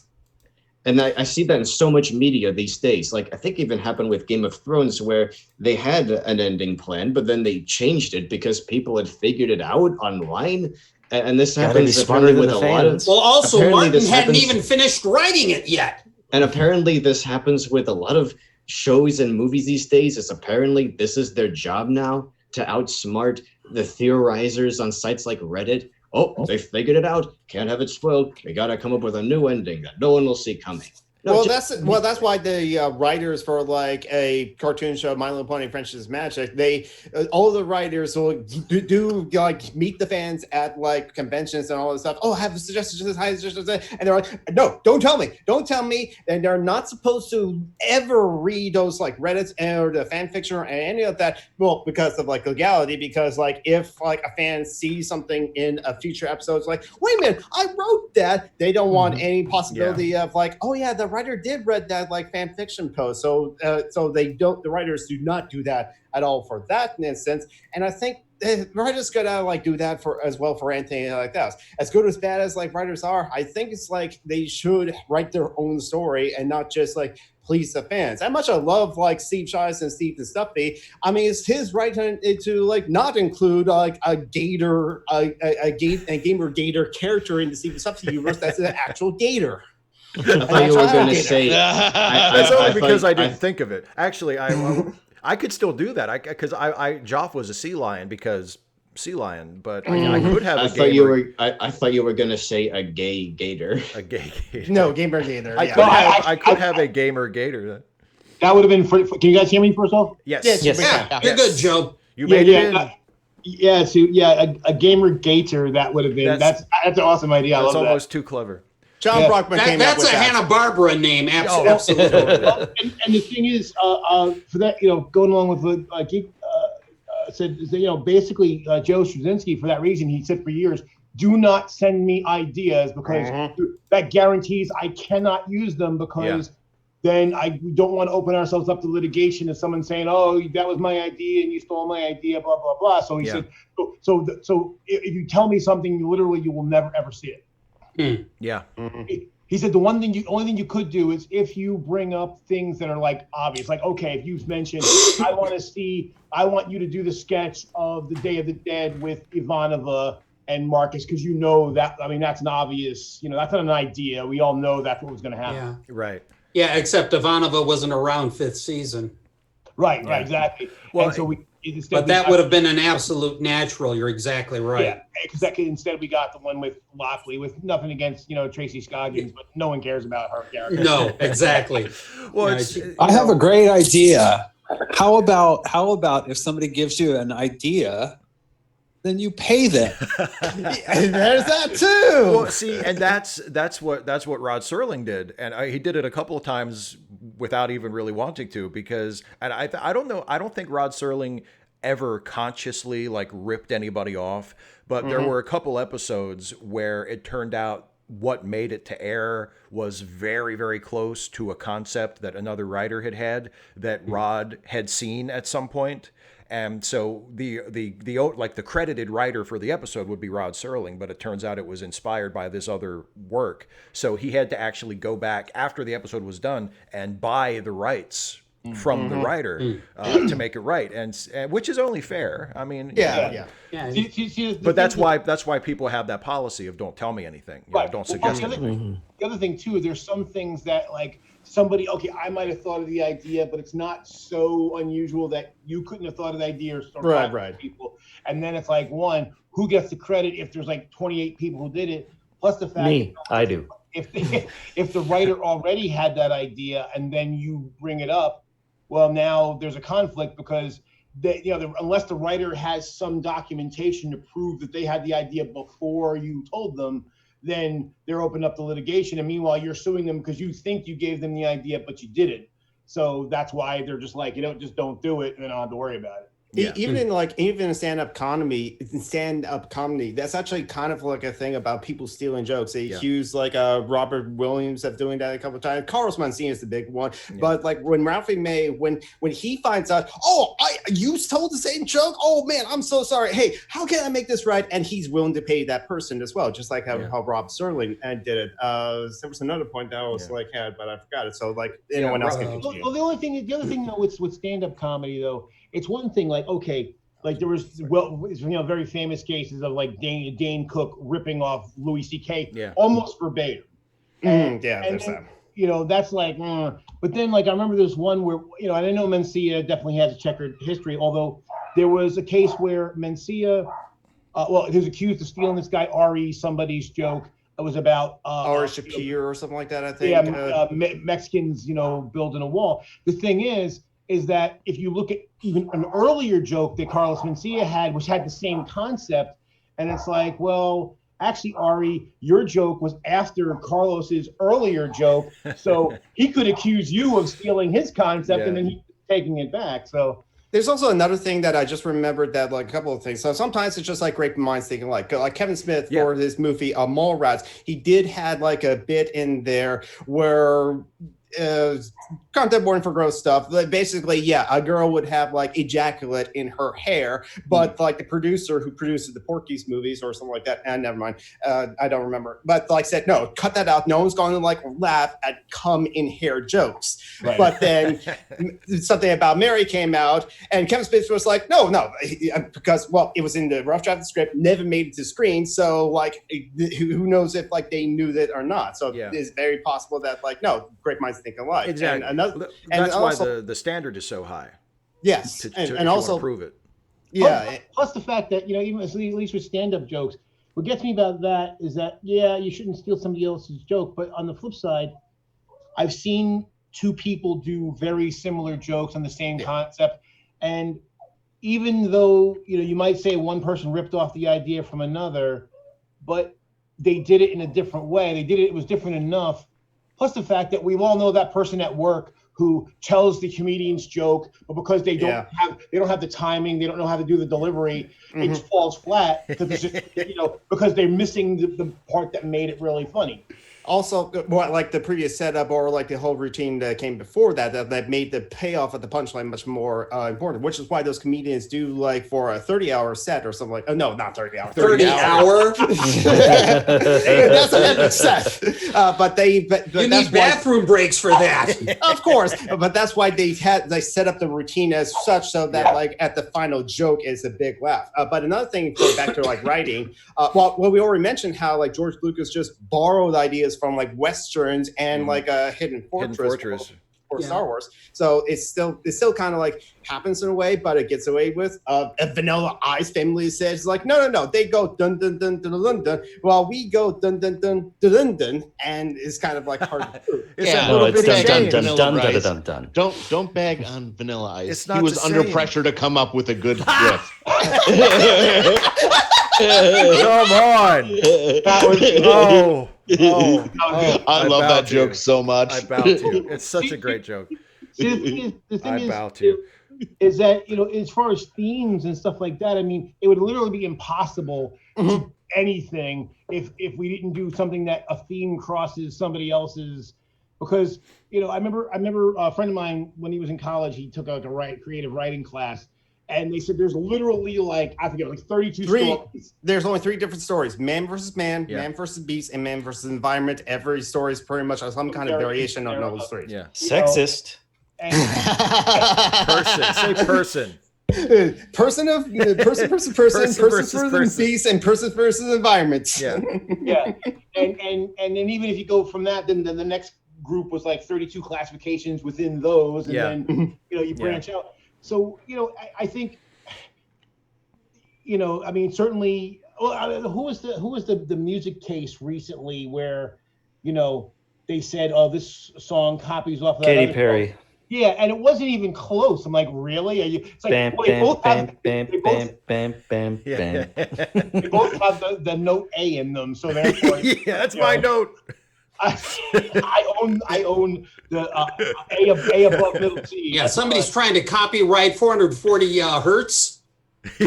And I see that in so much media these days. Like, I think it even happened with Game of Thrones, where they had an ending plan, but then they changed it because people had figured it out online. And this happens apparently with a lot of...
Well, also, Martin hadn't even finished writing it yet.
And apparently this happens with a lot of shows and movies these days. It's apparently this is their job now, to outsmart the theorizers on sites like Reddit. Oh, they figured it out. Can't have it spoiled. We gotta come up with a new ending that no one will see coming. No,
that's why the writers for like a cartoon show, My Little Pony: Friendship's Magic, they all the writers will do like meet the fans at like conventions and all this stuff. Oh, I have a suggestion, and they're like, no, don't tell me, and they're not supposed to ever read those like Reddits or the fan fiction or any of that. Well, because of like legality, because like if like a fan sees something in a future episode, it's like, wait a minute, I wrote that. They don't want any possibility of like, oh yeah, the writer did read that like fan fiction post, so the writers do not do that at all for that instance. And I think the writers gotta like do that for as well for anything like that. As good or as bad as like writers are, I think it's like they should write their own story and not just like please the fans. As much I love like Steve Shives and Steve and Stuffy, I mean it's his right to like not include like a gator, a gamer gator character in the Steve and Stuffy universe that's an actual gator.
I thought you were going to say.
That's only because I didn't think of it. Actually, I could still do that. Because I Joff was a sea lion because sea lion, but I could have.
I thought you were going to say a gay gator.
A gay gator.
No, gamer gator.
I could have a gamer gator.
That would have been. Can you guys hear me first off?
Yes.
Yeah, you're good, Joe.
You made it in.
A gamer gator. That would have been. That's an awesome idea. I love that.
That's almost too clever.
John Brockman came up with
that. That's a Hanna-Barbera name, absolutely.
And the thing is, for that, going along with what Geek said, basically, Joe Straczynski, for that reason, he said for years, do not send me ideas because that guarantees I cannot use them because then we don't want to open ourselves up to litigation and someone saying, oh, that was my idea and you stole my idea, blah, blah, blah. So he said, so if you tell me something, you will never, ever see it.
Yeah.
He said the only thing you could do is if you bring up things that are like obvious, like okay, if you've mentioned I want you to do the sketch of the Day of the Dead with Ivanova and Marcus because that's an obvious, that's not an idea. We all know that's what was going to happen.
Yeah. Right.
Yeah, except Ivanova wasn't around 5th season.
Right, exactly.
Well,
and so we instead
But
we
that
got-
would have been an absolute natural. You're exactly right.
Yeah, because instead we got the one with Lockley, with nothing against Tracy Scoggins, but no one cares about her character.
No, exactly.
Well,
Yeah,
it's,
I have a great idea. How about if somebody gives you an idea, then you pay them?
There's that too.
Well, see, and that's what Rod Serling did, and he did it a couple of times without even really wanting to, because, and I don't know, I don't think Rod Serling ever consciously like ripped anybody off, but there were a couple episodes where it turned out what made it to air was very, very close to a concept that another writer had that Rod had seen at some point. And so the credited writer for the episode would be Rod Serling, but it turns out it was inspired by this other work. So he had to actually go back after the episode was done and buy the rights from the writer to make it right, and which is only fair. I mean,
Yeah.
But that's why people have that policy of don't tell me anything. You know, don't suggest anything.
The other thing too, there's some things that like somebody, okay, I might have thought of the idea, but it's not so unusual that you couldn't have thought of the idea or
Right.
people. And then it's like, one, who gets the credit if there's like 28 people who did it, plus the fact
Me, I do.
if the writer already had that idea and then you bring it up, well, now there's a conflict because unless the writer has some documentation to prove that they had the idea before you told them, then they're open up to litigation. And meanwhile, you're suing them because you think you gave them the idea, but you didn't. So that's why they're just like, just don't do it, and then I don't have to worry about it.
Yeah.
Even in stand-up comedy, that's actually kind of like a thing about people stealing jokes. They accuse Robert Williams of doing that a couple of times. Carlos Mencia is the big one. Yeah. But like when Ralphie May, when he finds out, you told the same joke? Oh man, I'm so sorry. Hey, how can I make this right? And he's willing to pay that person as well, just like how Rob Serling did it. There was another point that I was had, but I forgot it. So like anyone else can continue.
Well, the other thing with stand-up comedy though, it's one thing like, okay, like there was very famous cases of like Dane Cook ripping off Louis C.K. almost verbatim.
There's that.
That's like, but then like I remember there's one where I didn't know Mencia definitely has a checkered history, although there was a case where Mencia, he was accused of stealing this guy Ari somebody's joke. It was about
Ari Shapir or something like that, I think.
Yeah, Mexicans, building a wall. The thing is that if you look at even an earlier joke that Carlos Mencia had, which had the same concept, and it's like, well, actually, Ari, your joke was after Carlos's earlier joke, so he could accuse you of stealing his concept, and then he's taking it back. So
there's also another thing that I just remembered that like a couple of things. So sometimes it's just like great minds thinking alike. Like Kevin Smith for his movie Mallrats, he did had like a bit in there where content warning for gross stuff. Basically, a girl would have like ejaculate in her hair, but like the producer who produces the Porky's movies or something like that, and never mind, I don't remember. But like said, no, cut that out. No one's going to like laugh at cum in hair jokes. Right. But then something about Mary came out, and Kevin Smith was like, no, because it was in the rough draft of the script, never made it to screen. So like, who knows if like they knew that or not? So it's very possible that like, no, great minds think alike.
Exactly. That's why the standard is so high.
Yes,
and also prove it.
Yeah. Plus the fact that even at least with stand-up jokes, what gets me about that is that you shouldn't steal somebody else's joke, but on the flip side, I've seen two people do very similar jokes on the same concept, and even though you might say one person ripped off the idea from another, but they did it in a different way. It was different enough. Plus the fact that we all know that person at work who tells the comedian's joke, but because they don't have the timing, they don't know how to do the delivery, it just falls flat because it's just, because they're missing the part that made it really funny.
Also, like the previous setup or like the whole routine that came before that made the payoff of the punchline much more important, which is why those comedians do like for a 30-hour set or something like, no, not 30 hour.
30 hour?
That's an epic set. But
you need bathroom breaks for that.
Of course. But that's why they set up the routine as such so that like at the final joke is a big laugh. But another thing, going back to like writing, we already mentioned how like George Lucas just borrowed ideas from like Westerns and like a Hidden Fortress. for Star Wars. So it's still kind of like happens in a way, but it gets away with. Vanilla Ice family says like, no, they go dun dun dun dun dun dun, while we go dun dun dun dun dun dun, and it's kind of like hard to prove.
It's that little
it's
bitty
dun
change.
dun dun dun
Ice.
dun dun dun.
Don't bag on Vanilla Ice.
It's not
he was
the
under
same.
pressure to come up with a good riff.
Come on.
I love
bow
that
to
joke
you.
so much.
I bow to you. It's such a great joke.
See, the thing
I
is,
bow to you.
is that, as far as themes and stuff like that, I mean, it would literally be impossible to do anything if we didn't do something that a theme crosses somebody else's. Because I remember a friend of mine when he was in college, he took a creative writing class, and they said there's literally like 32 stories.
There's only 3 different stories: man versus man,
Yeah.
man versus beast, and man versus environment. Every story is pretty much some kind of variation of those 3.
Yeah.
Sexist.
And
Person. Say person.
Person versus beast, and person versus environments.
Yeah.
yeah, and then even if you go from that, then the next group was like 32 classifications within those, and then you branch out. So I think I mean certainly. Well, who was the music case recently where they said, oh, this song copies off of that
Katy
other
Perry.
song. Yeah, and it wasn't even close. I'm like, really? Are you? It's like,
Bam,
well, they
bam,
both have,
bam,
they
bam,
both,
bam, bam,
Yeah.
bam.
they both have the note A in them, so therefore,
Yeah, that's my note.
I own the A above middle C.
Yeah, somebody's trying to copyright 440 hertz.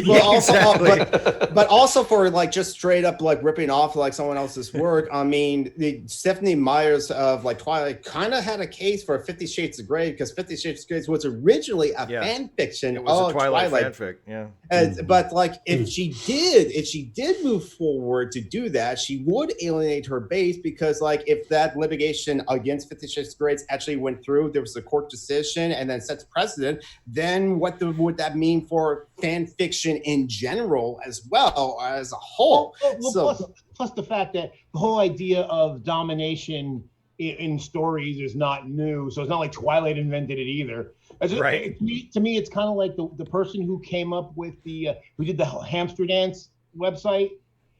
Well, also,
exactly.
but also for like just straight up like ripping off like someone else's work. I mean, Stephanie Meyers of like Twilight kind of had a case for 50 Shades of Grey, because 50 Shades of Grey was originally a fan fiction
It was
of
a Twilight fanfic. Yeah.
But like if she did move forward to do that, she would alienate her base, because like if that litigation against 50 Shades of Grey actually went through, there was a court decision and then sets precedent, then what would that mean for fan fiction in general as well as a whole?
Plus the fact that the whole idea of domination in stories is not new, so it's not like Twilight invented it either.
Right.
To me, it's kind of like the person who came up with who did the hamster dance website,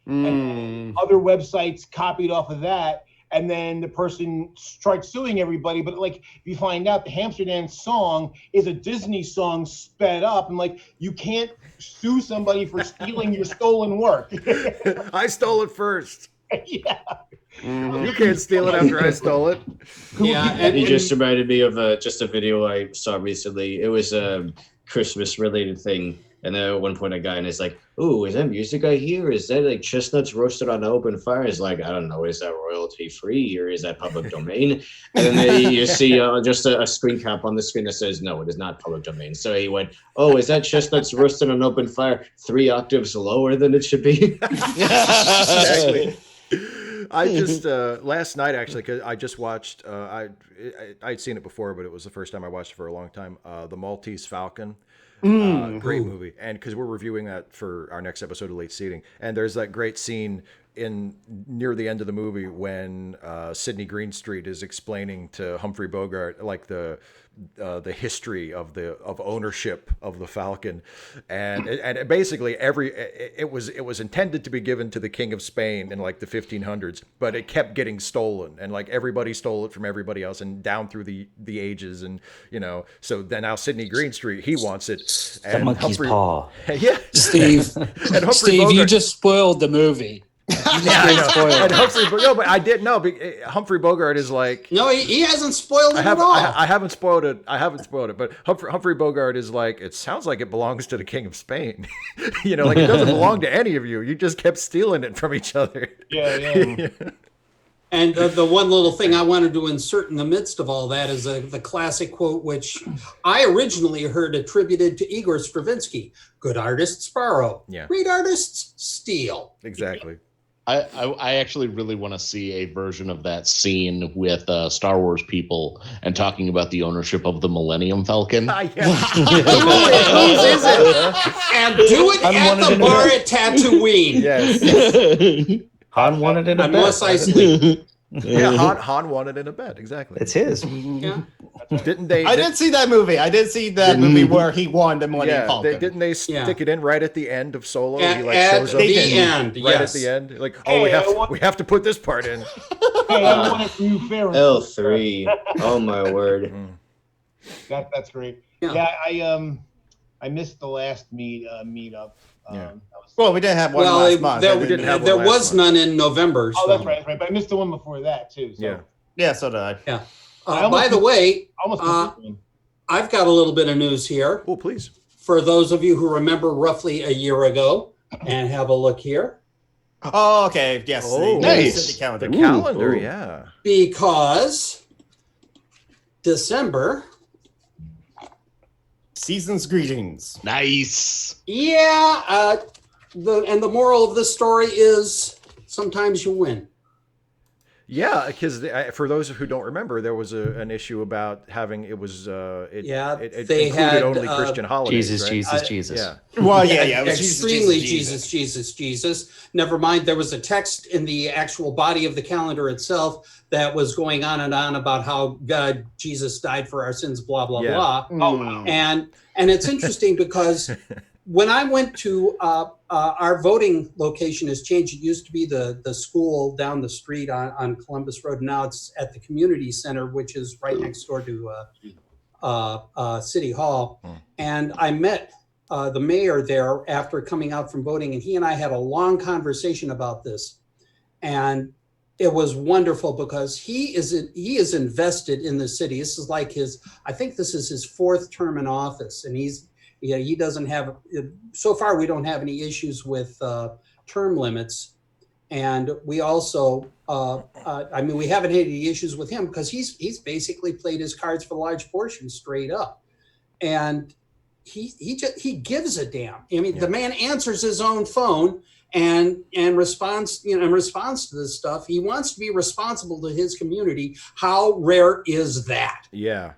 and other websites copied off of that. And then the person tried suing everybody, but like if you find out the hamster dance song is a Disney song sped up, and like you can't sue somebody for stealing your stolen work.
I stole it first.
Yeah.
You can't steal it after I stole it.
Yeah, and
It just reminded me of just a video I saw recently. It was a Christmas related thing. And then at one point a guy and it's like, "Ooh, is that music I hear? Is that like chestnuts roasted on an open fire?" It's like, I don't know, is that royalty free or is that public domain? And then you see just a screen cap on the screen that says, "No, it is not public domain." So he went, "Oh, is that chestnuts roasted on an open fire 3 octaves lower than it should be?"
Exactly. I just last night actually, because I just watched. I'd seen it before, but it was the first time I watched it for a long time. The Maltese Falcon. Great movie, and because we're reviewing that for our next episode of Late Seating, and there's that great scene near the end of the movie when Sidney Greenstreet is explaining to Humphrey Bogart like the history of ownership of the Falcon, and basically it was intended to be given to the King of Spain in like the 1500s, but it kept getting stolen, and like everybody stole it from everybody else, and down through the ages, and so then now Sidney Greenstreet, he wants it, and
The monkey's paw.
yeah,
Steve,
and Humphrey
Steve,
Bogart,
you just spoiled the movie.
yeah, I know. And Humphrey Bogart is like,
no, he hasn't spoiled it at all.
I haven't spoiled it. But Humphrey Bogart is like, it sounds like it belongs to the King of Spain. Like it doesn't belong to any of you. You just kept stealing it from each other.
Yeah.
And the one little thing I wanted to insert in the midst of all that is the classic quote, which I originally heard attributed to Igor Stravinsky: "Good artists borrow, great artists steal."
Exactly.
I actually really want to see a version of that scene with Star Wars people and talking about the ownership of the Millennium Falcon.
Whose is it?
And do it at the bar at Tatooine.
Yes.
Han wanted it in a
Unless
bed.
I sleep.
Yeah, Han wanted in a bed. Exactly.
It's his.
Yeah.
Didn't they?
I did see that movie. I did see that movie where he won the Millennium Falcon.
Didn't they stick it in right at the end of Solo?
At,
He like
at
shows up
the
right
end,
at the end. Like, we have to put this part in.
Hey, I want it from you, fair.
L3. Oh my word.
That's great.
Yeah.
I missed the last meetup.
Well, we didn't have one last month.
There
was
none in November.
Oh,
so.
that's right. But I missed the one before that too. So.
Yeah, so did I.
Yeah. By the way,
one.
I've got a little bit of news here.
Oh, please.
For those of you who remember roughly a year ago, and have a look here.
Oh, okay. Yes.
Oh,
nice.
The calendar.
The calendar, yeah.
Because December.
Season's greetings.
Nice.
Yeah. The moral of this story is sometimes you win.
Yeah, because for those who don't remember, there was an issue about having it
they
included
had
only Christian holidays.
Jesus.
Yeah.
Well, yeah. It was
Extremely Jesus. Never mind, there was a text in the actual body of the calendar itself that was going on and on about how God, Jesus died for our sins, blah, blah, blah.
Oh, wow.
And it's interesting because when I went to our voting location has changed. It used to be the school down the street on Columbus Road. Now it's at the community center, which is right next door to City Hall. And I met the mayor there after coming out from voting, and he and I had a long conversation about this. And it was wonderful because he is invested in the city. This is like I think this is his fourth term in office, and he doesn't have, so far we don't have any issues with term limits. And we also, we haven't had any issues with him because he's basically played his cards for large portions straight up. And he gives a damn. The man answers his own phone and responds to this stuff. He wants to be responsible to his community. How rare is that?
Yeah.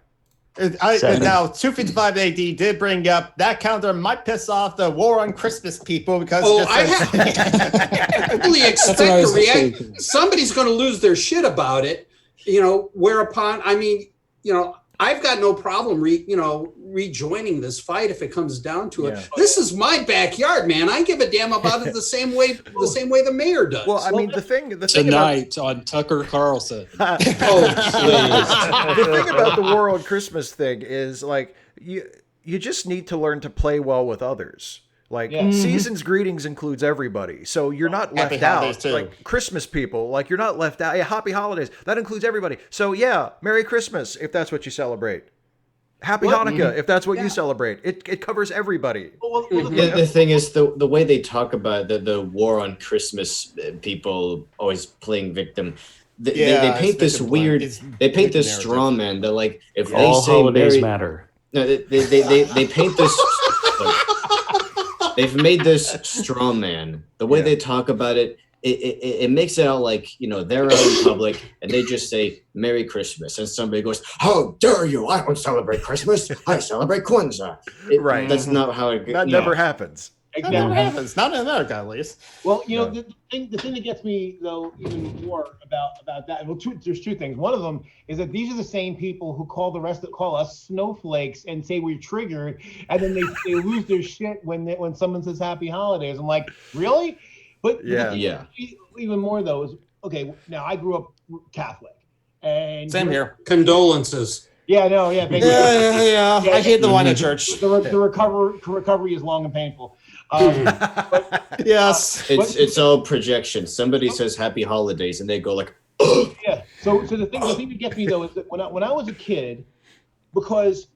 Now, 255 AD did bring up that calendar might piss off the War on Christmas people because
I fully expect to react. Somebody's going to lose their shit about it, whereupon, I've got no problem rejoining this fight if it comes down to it. This is my backyard, man. I give a damn about it the same way the mayor does.
Well, the thing
tonight on Tucker Carlson.
The thing about the War on Christmas thing is like you just need to learn to play well with others. Like season's greetings includes everybody, so you're not left out. Like Christmas people, like you're not left out. Yeah, happy holidays, that includes everybody. So yeah, Merry Christmas if that's what you celebrate. Happy Hanukkah if that's what you celebrate. It covers everybody.
The thing is the way they talk about the war on Christmas, people always playing victim. They paint this weird. They paint this straw man. They're like, if they
all
say
holidays matter.
No, they paint this. They've made this straw man. The way they talk about it, it makes it out like, they're out in public and they just say Merry Christmas. And somebody goes, how dare you? I don't celebrate Christmas. I celebrate Kwanzaa.
Right.
That's not how it goes.
That never happens.
That never happens. Not in America, at least.
Well, the thing that gets me though even more about that. Well, there's two things. One of them is that these are the same people who call us snowflakes and say we're triggered, and then they lose their shit when someone says Happy Holidays. I'm like, really? But even more though is now I grew up Catholic, and
same here.
Condolences.
Yeah, no, yeah,
yeah. I hate the one at church.
The recovery is long and painful.
Yes,
it's all projection. Somebody says Happy Holidays, and they go like, ugh.
Yeah. So the thing that gets me though is that when I was a kid, because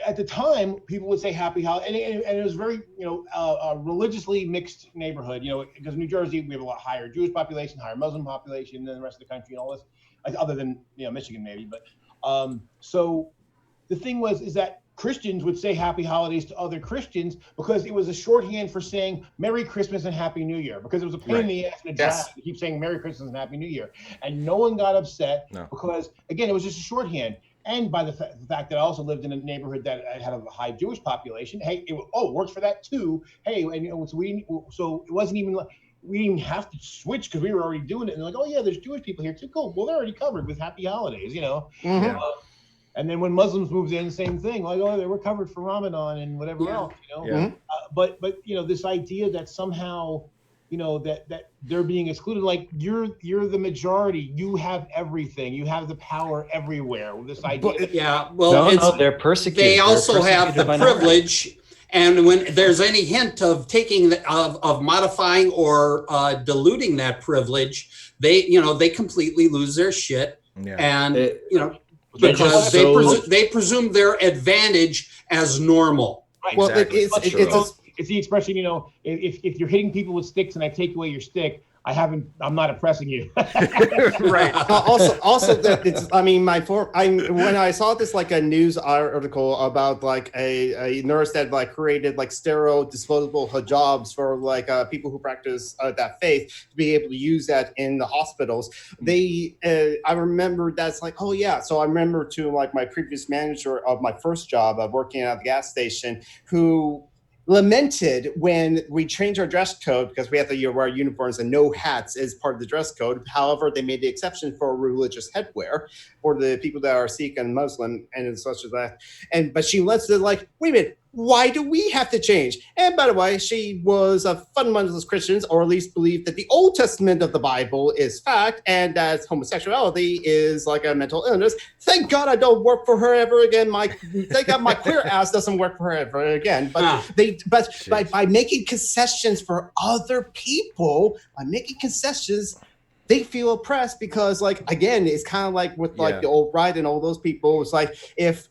at the time people would say Happy Holiday, and it was very a religiously mixed neighborhood. Because in New Jersey we have a lot higher Jewish population, higher Muslim population than the rest of the country, and all this, other than Michigan maybe, but. So the thing is that Christians would say Happy Holidays to other Christians because it was a shorthand for saying Merry Christmas and Happy New Year, because it was a pain in the ass in a draft to keep saying Merry Christmas and Happy New Year. And no one got upset because, again, it was just a shorthand. And by the fact that I also lived in a neighborhood that had a high Jewish population, hey, it works for that too. Hey, and so it wasn't even like, we didn't even have to switch because we were already doing it. And they're like, oh yeah, there's Jewish people here too. Cool. Well, they're already covered with Happy Holidays, And then when Muslims moved in, same thing. Like, oh, they were covered for Ramadan and whatever else, But this idea that somehow, that they're being excluded, like you're the majority, you have everything, you have the power everywhere. This idea.
They're persecuted.
They also have the privilege, and when there's any hint of of modifying or diluting that privilege, they completely lose their shit, and because they presume their advantage as normal.
Right. Well, exactly. It's the expression, if you're hitting people with sticks and I take away your stick, I'm not oppressing you.
Right. When I saw this like a news article about like a nurse that like created like sterile disposable hijabs for like people who practice that faith to be able to use that in the hospitals. I remember that's like, oh yeah. So I remember to like my previous manager of my first job of working at the gas station who lamented when we changed our dress code because we have to wear uniforms and no hats as part of the dress code. However, they made the exception for religious headwear for the people that are Sikh and Muslim and such as that. But she lets it like, wait a minute, why do we have to change? And by the way, she was a fundamentalist Christian, or at least believed that the Old Testament of the Bible is fact and that homosexuality is like a mental illness. Thank God I don't work for her ever again. Thank God my queer ass doesn't work for her ever again. But by making concessions for other people, they feel oppressed because, like, again, it's kind of like with like the old right and all those people. It's like if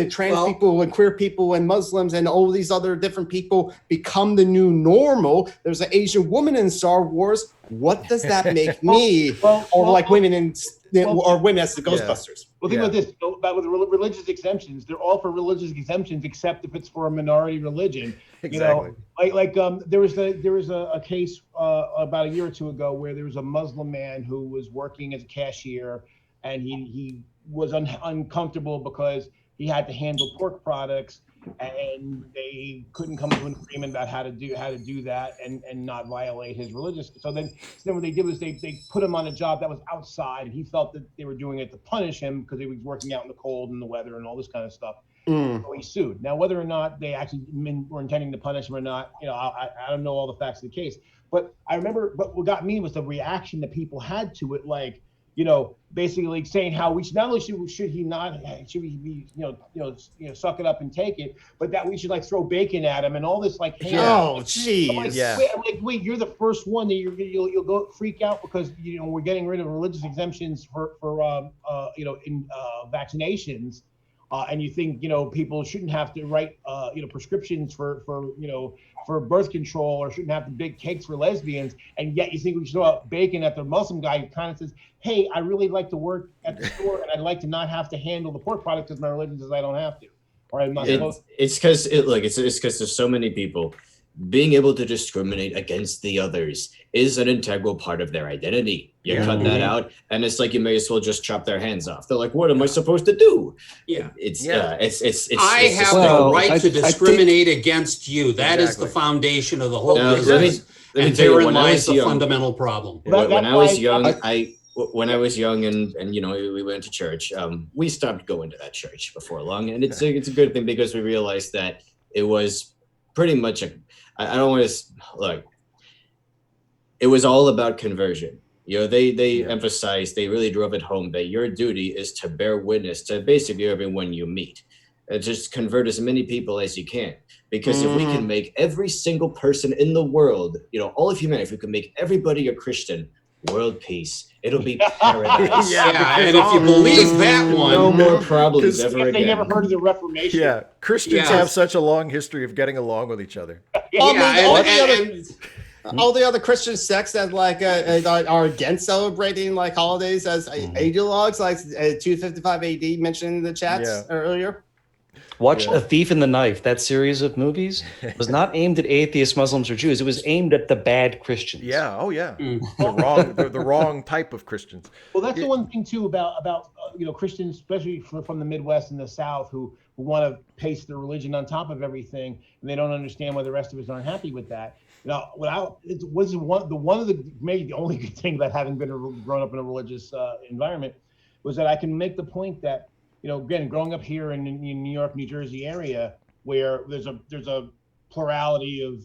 trans people and queer people and Muslims and all these other different people become the new normal. There's an Asian woman in Star Wars. What does that make me? Or women as the Ghostbusters.
Well, think about this. About with religious exemptions, they're all for religious exemptions, except if it's for a minority religion.
Exactly.
There was a case about a year or two ago where there was a Muslim man who was working as a cashier, and he was uncomfortable because he had to handle pork products, and they couldn't come to an agreement about how to do that and not violate his religious. So then what they did was they put him on a job that was outside, and he felt that they were doing it to punish him because he was working out in the cold and the weather and all this kind of stuff. So he sued. Now, whether or not they actually were intending to punish him or not, I don't know all the facts of the case. But I remember, what got me was the reaction that people had to it, like, basically saying how we should not only should we be suck it up and take it, but that we should like throw bacon at him and all this like.
Oh, geez.
Wait, you're the first one that you'll go freak out because we're getting rid of religious exemptions for vaccinations. And you think people shouldn't have to write prescriptions for birth control, or shouldn't have to bake cakes for lesbians, and yet you think we should throw out bacon at the Muslim guy who kind of says, hey, I really like to work at the store and I'd like to not have to handle the pork product because my religion says I don't have to, or I'm not supposed to.
It's because there's so many people. Being able to discriminate against the others is an integral part of their identity. You cut that out, and it's like you may as well just chop their hands off. They're like, "What am I supposed to do?"
Yeah,
I
have the right to discriminate against you. That is the foundation of the whole business. And therein lies the fundamental problem.
When I was young, and we went to church, we stopped going to that church before long, and it's a good thing because we realized that it was pretty much I don't want to look. It was all about conversion. They emphasized, they really drove it home that your duty is to bear witness to basically everyone you meet. Just convert as many people as you can. Because if we can make every single person in the world, all of humanity, if we can make everybody a Christian, world peace, it'll be paradise.
And if you believe that one,
no more problems ever again.
They never heard of the Reformation.
Yeah, Christians have such a long history of getting along with each other.
All the other Christian sects that are against celebrating like holidays as ideologues, like 255 AD mentioned in the chats earlier.
Watch A Thief in the Knife. That series of movies was not aimed at atheists, Muslims, or Jews. It was aimed at the bad Christians.
Yeah. Oh, yeah. The wrong type of Christians.
Well, that's the one thing too about Christians, especially from the Midwest and the South, who want to paste their religion on top of everything, and they don't understand why the rest of us aren't happy with that. Now, maybe the only good thing about having grown up in a religious environment was that I can make the point that again, growing up here in New York, New Jersey area, where there's a plurality of,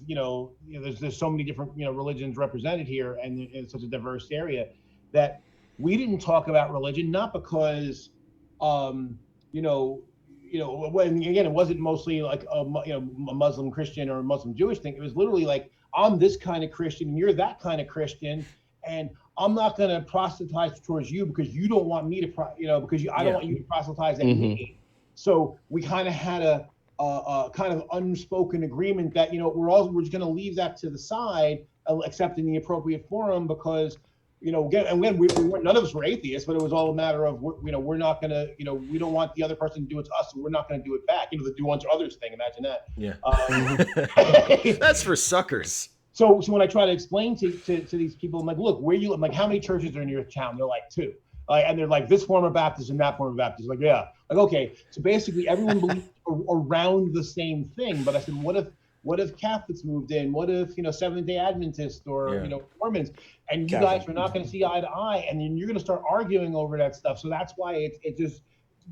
there's so many different, religions represented here, and it's such a diverse area, that we didn't talk about religion, not because, when again, it wasn't mostly like a Muslim Christian or a Muslim Jewish thing. It was literally like, I'm this kind of Christian and you're that kind of Christian, and I'm not going to proselytize towards you because you don't want me to, I don't want you to proselytize at me. So we kind of had a kind of unspoken agreement that, we're just going to leave that to the side, except in the appropriate forum, because, again, none of us were atheists, but it was all a matter of, we're not going to, we don't want the other person to do it to us, so we're not going to do it back. The do unto others thing, imagine that.
Yeah. That's for suckers.
So when I try to explain to these people, I'm like, look, where you live, like, how many churches are in your town? They're like 2. And they're like, this form of Baptist and that form of Baptist. Like, yeah. Like, okay. So basically everyone believes around the same thing. But I said, what if Catholics moved in? What if, Seventh-day Adventists or, Mormons? And you guys are not going to see eye to eye. And then you're going to start arguing over that stuff. So that's why it just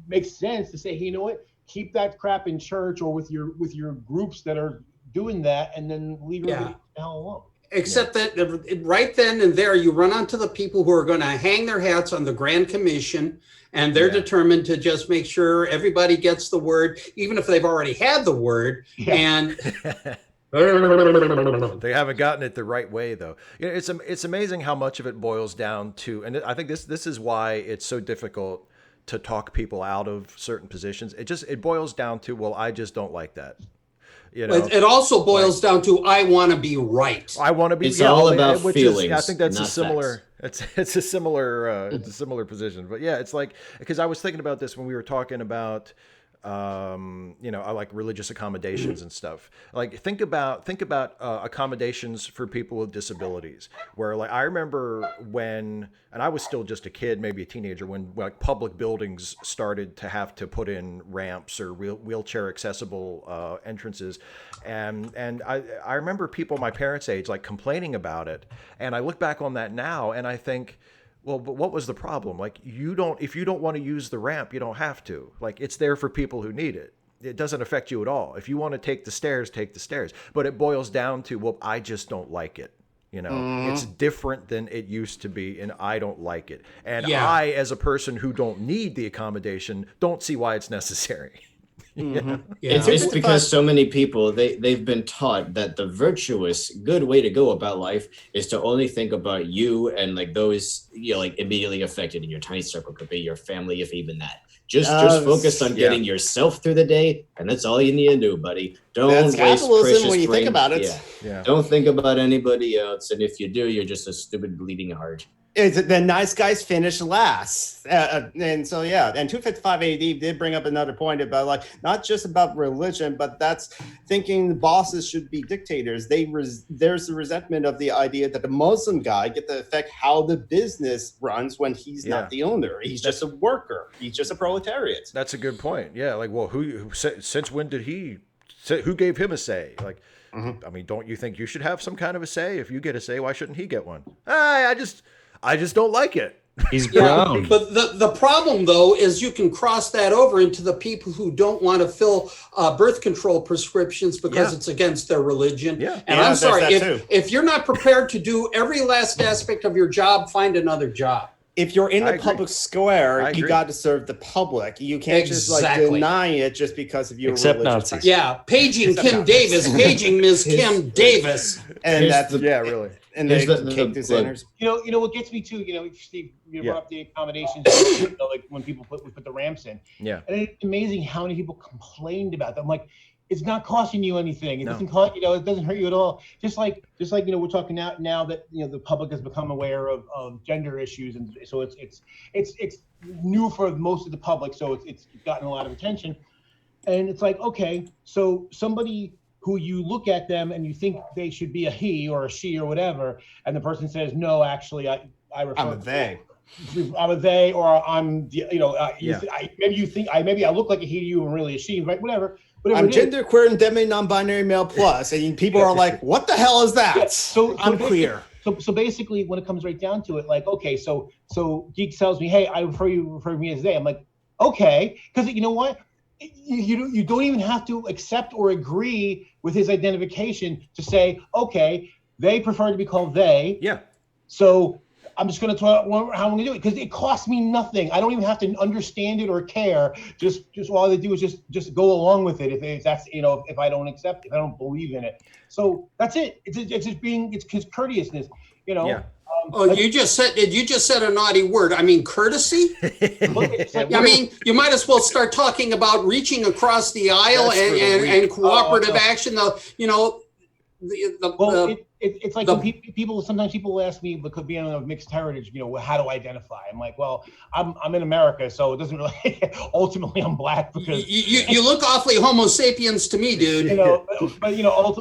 makes sense to say, hey, you know what? Keep that crap in church or with your groups that are doing that, and then leave everybody the hell alone.
Except that right then and there, you run onto the people who are going to hang their hats on the Grand Commission, and they're determined to just make sure everybody gets the word, even if they've already had the word. And
they haven't gotten it the right way, though. It's amazing how much of it boils down to, and I think this is why it's so difficult to talk people out of certain positions. It boils down to, well, I just don't like that.
It also boils down to, I want to be right.
I want to be.
It's all about feelings.
I think that's a similar.
Facts.
It's a similar position. But yeah, it's like, because I was thinking about this when we were talking about, I like religious accommodations and stuff. Like think about accommodations for people with disabilities. Where, like, I remember when, and I was still just a kid, maybe a teenager, when like public buildings started to have to put in ramps or wheelchair accessible entrances, and I remember people my parents' age like complaining about it. And I look back on that now and I think, well, but what was the problem? Like, if you don't want to use the ramp, you don't have to. Like, it's there for people who need it. It doesn't affect you at all. If you want to take the stairs, take the stairs. But it boils down to, well, I just don't like it. It's different than it used to be, and I don't like it. And I, as a person who don't need the accommodation, don't see why it's necessary.
It's because so many people, they've been taught that the virtuous, good way to go about life is to only think about you and like those like immediately affected in your tiny circle, could be your family, if even that. Just focus on getting yourself through the day, and that's all you need to do, buddy. Don't waste precious
when you think about it.
Don't think about anybody else, and if you do, you're just a stupid bleeding heart.
The nice guys finish last, and so and 255 AD did bring up another point about like not just about religion, but that's thinking the bosses should be dictators. There's the resentment of the idea that the Muslim guy get to affect how the business runs when he's not the owner. He's just a worker. He's just a proletariat.
That's a good point. Yeah, like, well, since when did who gave him a say? Like, I mean, don't you think you should have some kind of a say? If you get a say, why shouldn't he get one? I just don't like it.
He's brown.
But the problem, though, is you can cross that over into the people who don't want to fill birth control prescriptions because it's against their religion.
Yeah.
And I'm sorry, if you're not prepared to do every last aspect of your job, find another job.
If you're in the public square, you got to serve the public. You can't just like deny it just because of your
Except
religious
Nazis.
Yeah, paging Kim Davis, paging Ms. Kim Davis.
And that's
really.
And they kick the centers.
You know what gets me too. Steve, you brought up the accommodations. Like when people put the ramps in.
Yeah.
And it's amazing how many people complained about them. Like, it's not costing you anything. It doesn't cost. It doesn't hurt you at all. Just like we're talking now that the public has become aware of gender issues, and so it's new for most of the public. So it's gotten a lot of attention. And it's like, okay, so somebody who you look at them and you think they should be a he or a she or whatever, and the person says, no, actually, I refer
I'm a they.
I'm a they, or I'm, maybe you think maybe I look like a he to you and really a she, right? Whatever
I'm genderqueer and demi-non-binary male plus, and people are like, what the hell is that?
Yeah, so
I'm queer.
So basically, when it comes right down to it, like, okay, so Geek tells me, hey, I refer me as they. I'm like, okay, because you know what? You don't even have to accept or agree with his identification to say, okay, they prefer to be called they.
Yeah.
So I'm just going to tell how I'm going to do it because it costs me nothing. I don't even have to understand it or care. Just all they do is just go along with it. If that's if I don't accept, if I don't believe in it. So that's it. It's just courteousness.
Yeah.
You just said a naughty word. I mean, courtesy. I mean, you might as well start talking about reaching across the aisle and cooperative action.
It's like when sometimes people ask me, because being of mixed heritage, how do I identify? I'm like, well, I'm in America, so it doesn't really. Ultimately, I'm black because
you look awfully Homo sapiens to me, dude.
But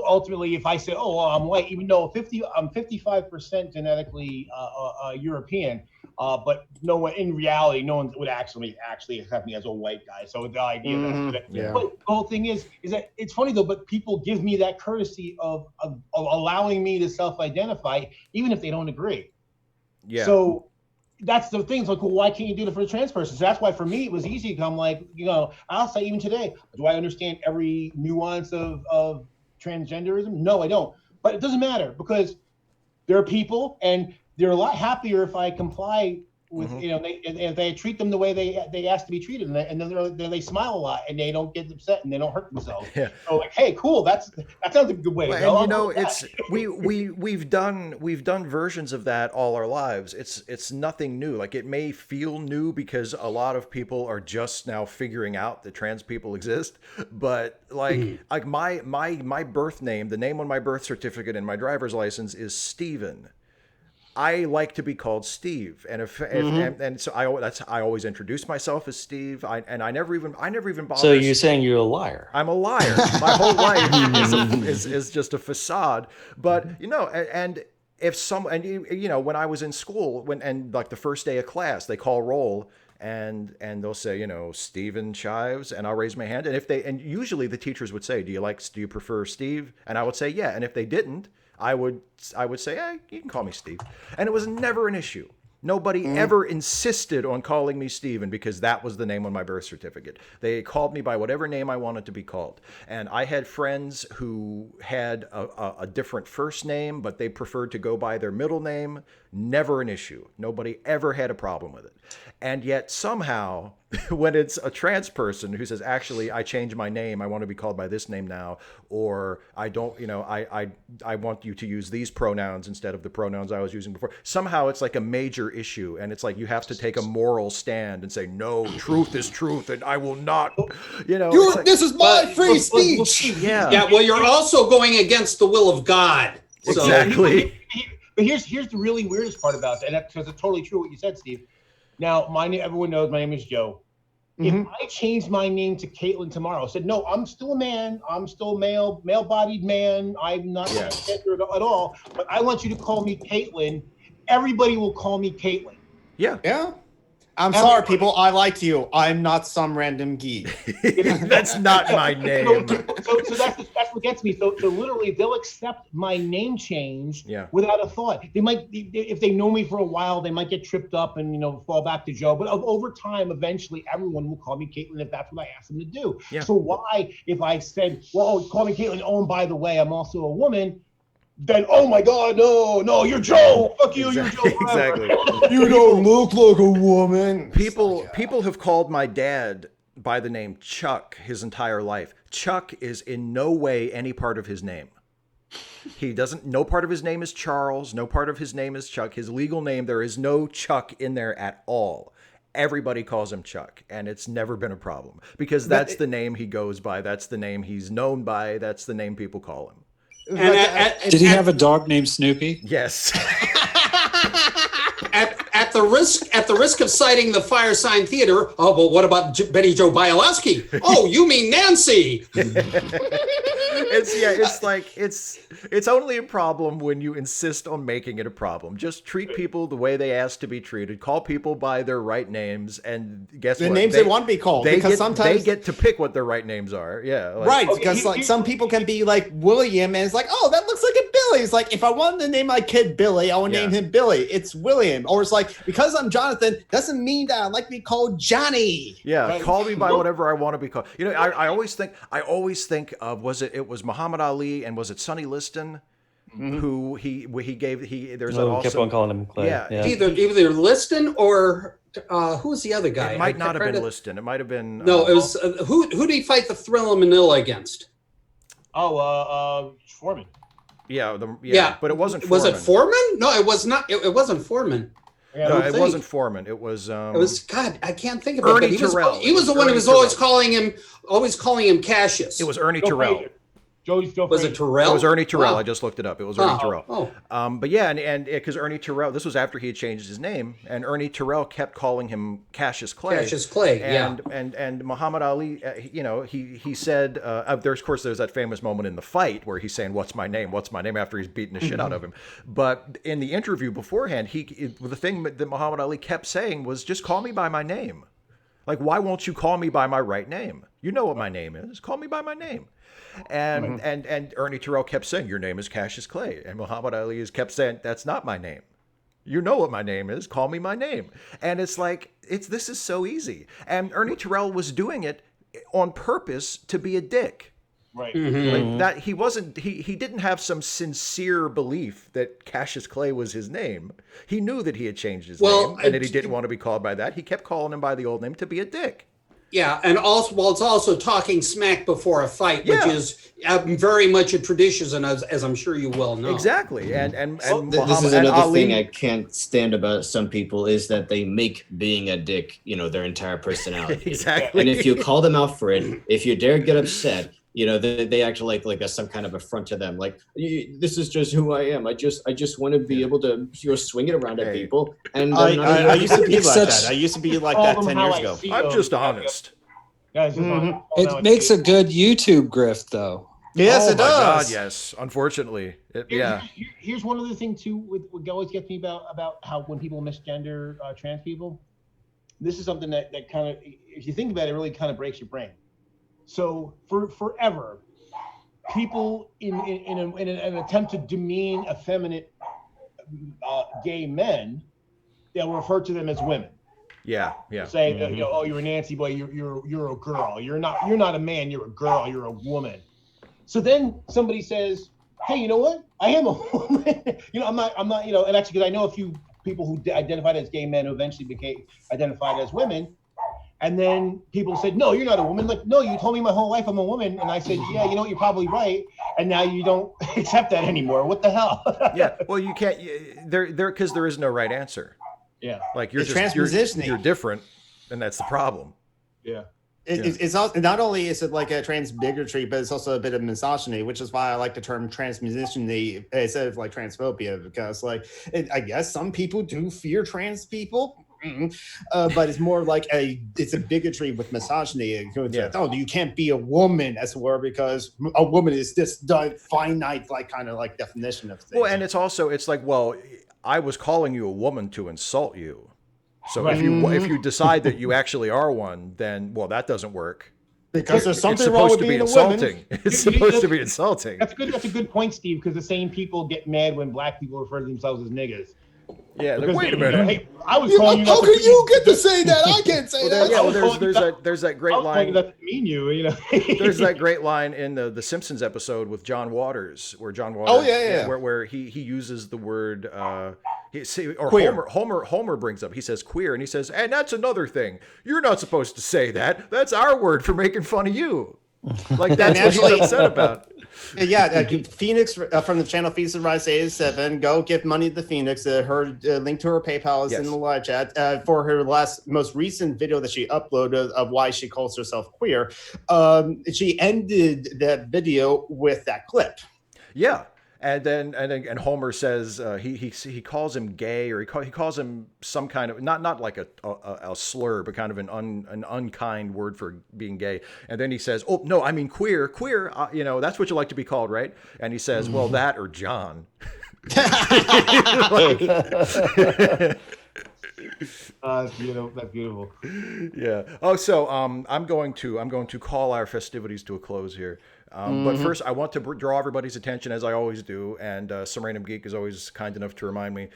ultimately, if I say, oh, well, I'm white, even though I'm 55% genetically European, but in reality, no one would actually accept me as a white guy. So the idea but the whole thing is that it's funny though, but people give me that courtesy of allowing me to self-identify, even if they don't agree. Yeah. So that's the thing. It's like, well, why can't you do it for a trans person? So that's why for me it was easy. I'm like, I'll say even today, do I understand every nuance of transgenderism? No, I don't. But it doesn't matter because there are people and they're a lot happier if I comply with, if they treat them the way they ask to be treated, and then they smile a lot and they don't get upset and they don't hurt themselves. Yeah. So like, hey, cool, that sounds a good way to go.
And it's we've done versions of that all our lives. It's nothing new. Like it may feel new because a lot of people are just now figuring out that trans people exist, but like my birth name, the name on my birth certificate and my driver's license is Steven. I like to be called Steve, and so I always introduce myself as Steve. I never even bother.
So you're saying you're a liar?
I'm a liar. My whole life is just a facade. But and if when I was in school, and like the first day of class, they call roll. And they'll say, Stephen Chives, and I'll raise my hand. And usually the teachers would say, do you prefer Steve? And I would say, yeah. And if they didn't, I would say, hey, you can call me Steve. And it was never an issue. Nobody ever insisted on calling me Steven because that was the name on my birth certificate. They called me by whatever name I wanted to be called. And I had friends who had a different first name, but they preferred to go by their middle name. Never an issue. Nobody ever had a problem with it. And yet somehow, when it's a trans person who says, actually, I changed my name, I want to be called by this name now, or I don't, I want you to use these pronouns instead of the pronouns I was using before. Somehow it's like a major issue, and it's like you have to take a moral stand and say, no, truth is truth, and I will not,
this is my free speech. Yeah, well, you're also going against the will of God. So.
Exactly.
But here's the really weirdest part about that, and because it's totally true what you said, Steve. Now, everyone knows my name is Joe. If I changed my name to Caitlin tomorrow, said, no, I'm still a man. I'm still male-bodied man. I'm not gender at all. But I want you to call me Caitlin. Everybody will call me Caitlin.
Yeah.
Yeah. I'm sorry, people. I like you. I'm not some random geek.
That's not my name.
So that's what gets me. So literally, they'll accept my name change without a thought. They might, if they know me for a while, they might get tripped up and fall back to Joe. But over time, eventually, everyone will call me Caitlin if that's what I ask them to do. Yeah. So why, if I said, well, call me Caitlin, and by the way, I'm also a woman, then oh my God, no, you're Joe. Fuck you, you're Joe.
Exactly.
You don't look like a woman.
People have called my dad by the name Chuck his entire life. Chuck is in no way any part of his name. No part of his name is Charles. No part of his name is Chuck. His legal name, there is no Chuck in there at all. Everybody calls him Chuck, and it's never been a problem because that's the name he goes by. That's the name he's known by. That's the name people call him.
Did he have a dog named Snoopy?
Yes.
At the risk of citing the Fire Sign Theater, oh, well, what about Betty Jo Bialowski? Oh, you mean Nancy?
It's only a problem when you insist on making it a problem. Just treat people the way they ask to be treated. Call people by their right names, and guess
The
what?
names they want to be called, because sometimes
they get to pick what their right names are. Yeah,
right, because like some people can be like William, and it's like, oh, that looks like a Billy. It's like, if I wanted to name my kid Billy, I would name him Billy. It's William. Or it's like, because I'm Jonathan doesn't mean that I like to be called Johnny.
Yeah,
Right.
call me by whatever I want to be called. You know, I always think of, it was Muhammad Ali, and was it Sonny Liston who he there's an awesome,
kept on calling him Clay.
Yeah.
Either Liston or who's the other guy?
It might not have been Liston. It might have been
No, it was who did he fight the Thriller Manila against?
Foreman.
Yeah, but it wasn't Foreman.
Was it Foreman? No, it was not. It wasn't Foreman.
No, it wasn't Foreman. It was.
It was God. I can't think of
Ernie
it. But
Terrell.
He was the one who was always calling him Cassius.
It was Ernie
Joe
Terrell.
Frazier. Joe
Was
Frazier.
it Terrell?
It was Ernie Terrell.
Wow.
I just looked it up. It was Ernie Terrell.
Oh.
But yeah, and because Ernie Terrell, this was after he had changed his name, and Ernie Terrell kept calling him Cassius Clay.
Cassius Clay,
and Muhammad Ali, he said, there's that famous moment in the fight where he's saying, "What's my name? What's my name?" after he's beating the shit out of him. But in the interview beforehand, the thing that Muhammad Ali kept saying was, "Just call me by my name. Like, why won't you call me by my right name? You know what my name is. Call me by my name." And Ernie Terrell kept saying, "Your name is Cassius Clay," and Muhammad Ali has kept saying, "That's not my name. You know what my name is. Call me my name." And it's like, this is so easy. And Ernie Terrell was doing it on purpose to be a dick.
Right.
Like that, he didn't have some sincere belief that Cassius Clay was his name. He knew that he had changed his name and that he didn't want to be called by that. He kept calling him by the old name to be a dick.
Yeah, and also, it's also talking smack before a fight, which is very much a tradition, as I'm sure you well know.
Exactly, and
this is another thing I can't stand about some people is that they make being a dick, their entire personality.
Exactly.
And if you call them out for it, if you dare get upset, they act like that's some kind of affront to them. Like, this is just who I am. I just want to be able to swing it around at people. And
I used to be like that. I used to be like that 10 years ago.
I'm just honest.
It makes a good YouTube grift, though.
Yes, it does.
God, yes. Unfortunately,
Here's one other thing too. With what always gets me about how when people misgender trans people, this is something that kind of, if you think about it, really kind of breaks your brain. So for forever, people in an attempt to demean effeminate gay men, they'll refer to them as women.
Yeah.
Say, oh, you're a Nancy boy. You're a girl. You're not a man. You're a girl. You're a woman. So then somebody says, hey, you know what? I am a woman. I'm not. And actually, because I know a few people who identified as gay men who eventually became identified as women. And then people said, no, you're not a woman. Like, no, you told me my whole life I'm a woman. And I said, yeah, you know what? You're probably right. And now you don't accept that anymore. What the hell?
Yeah. Well, you can't. Because there is no right answer.
Yeah.
Like you're
transitioning.
You're different, and that's the problem.
Yeah.
It's also, not only is it like a trans bigotry, but it's also a bit of misogyny, which is why I like the term transmisogyny instead of like transphobia, because I guess some people do fear trans people. But it's more like it's a bigotry with misogyny. Oh, you can't be a woman, as it were, because a woman is this finite, kind of definition of things.
Well, and it's like, well, I was calling you a woman to insult you. So if you decide that you actually are one, then that doesn't work.
Because there's something wrong with being a woman.
It's supposed to be insulting.
That's a good point, Steve, because the same people get mad when black people refer to themselves as niggas.
Yeah, wait a minute.
Hey, I was calling you.
How can you get to say that? I can't say that.
Yeah, well, there's that great line.
Doesn't mean you.
There's that great line in the Simpsons episode with John Waters, where John Waters.
Oh yeah.
Where he uses the word.
Queer.
Homer brings up. He says queer, and he says, and that's another thing. You're not supposed to say that. That's our word for making fun of you. Like that's what he's upset about.
Yeah, Phoenix from the channel Phoenix Rise 87. Go give money to Phoenix. Her link to her PayPal is in the live chat for her most recent video that she uploaded of why she calls herself queer. She ended that video with that clip.
Yeah. And Homer says he calls him gay, or he calls him some kind of not like a slur, but kind of an unkind word for being gay. And then he says, "Oh no, I mean queer. That's what you like to be called, right?" And he says, "Well, that or John."
That's beautiful. That's beautiful.
Yeah. Oh, so I'm going to call our festivities to a close here. But first, I want to draw everybody's attention, as I always do, and some random geek is always kind enough to remind me.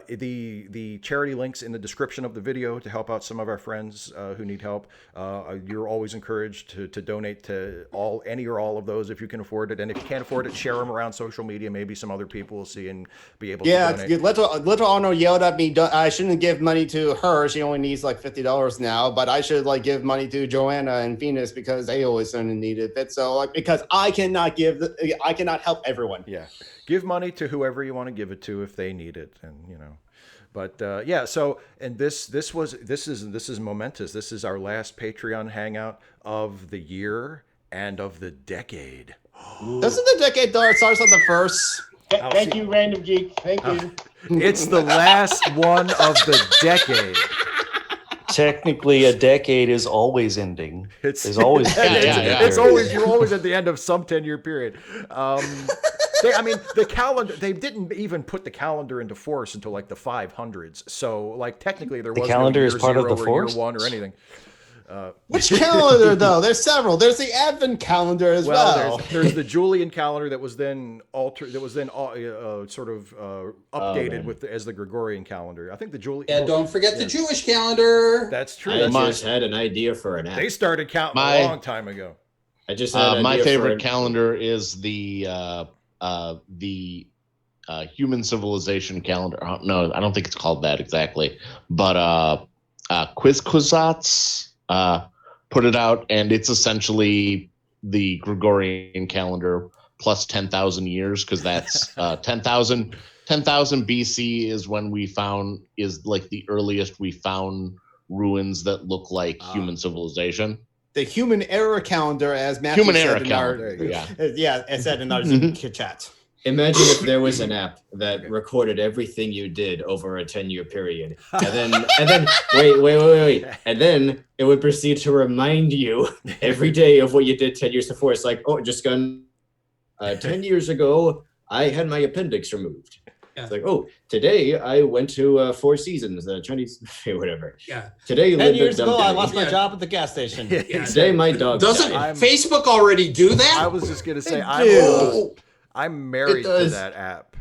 The charity links in the description of the video to help out some of our friends who need help. You're always encouraged to donate to any or all of those if you can afford it, and if you can't afford it, share them around social media. Maybe some other people will see and be able to donate.
Yeah, little Arnold yelled at me. I shouldn't give money to her. She only needs like $50 now, but I should like give money to Joanna and Venus because they always gonna need it. So like, because I cannot help everyone.
Yeah, give money to whoever you want to give it to if they need it, and But yeah, so and this is momentous. This is our last Patreon hangout of the year and of the decade.
Doesn't the decade start on the first?
Thank you, Random Geek. Thank you.
It's the last one of the decade.
Technically, a decade is always ending. There's always
it's always you're always at the end of some 10-year period. The calendar, they didn't even put the calendar into force until like the 500s. So like technically there was
calendar
no
is part of the force?
Year one or anything.
Which calendar though? There's several. There's the Advent calendar as well.
There's the Julian calendar that was then altered. That was then updated as the Gregorian calendar. I think the Julian.
Yeah, don't forget the Jewish calendar.
That's true.
I just had an idea for an app.
They started counting a long time ago.
I just had
my favorite calendar is the human civilization calendar. No, I don't think it's called that exactly, but Quizquizats put it out, and it's essentially the Gregorian calendar plus 10,000 years, because that's 10,000 BC is when is like the earliest we found ruins that look like human civilization.
The human era calendar, as Matthew said in our it said in our Zoom chat.
Imagine if there was an app that recorded everything you did over a 10-year period, and then wait, and then it would proceed to remind you every day of what you did 10 years before. It's like, 10 years ago, I had my appendix removed. Yeah. It's like, today I went to Four Seasons, the Chinese whatever.
Yeah.
Today
10 years ago, I lost my job at the gas station.
Today my dog
Doesn't
died.
Facebook already do that?
I was just gonna say I'm married to that app.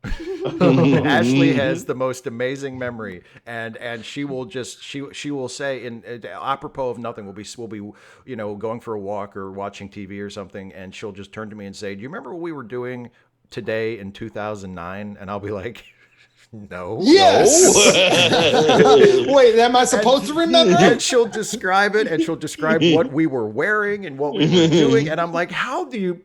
Ashley has the most amazing memory, and she will say, apropos of nothing, we'll be going for a walk or watching TV or something, and she'll just turn to me and say, "Do you remember what we were doing today in 2009?" And I'll be like, "No."
Yes. Wait, am I supposed to remember?
And she'll describe it, and she'll describe what we were wearing and what we were doing, and I'm like, how do you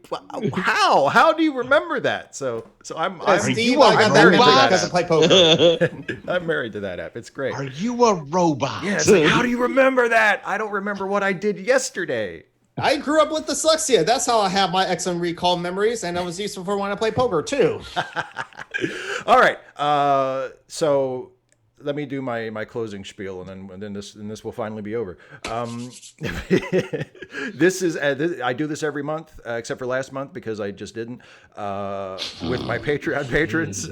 remember that? So I'm
Steve, I got married to that because I play poker.
I'm married to that app. It's great.
Are you a robot?
Yeah, it's like, how do you remember that? I don't remember what I did yesterday.
I grew up with dyslexia. That's how I have my excellent recall memories, and it was useful for when I play poker too.
All right. So let me do my closing spiel, and then this will finally be over. This is I do this every month, except for last month because I just didn't. With my Patreon patrons,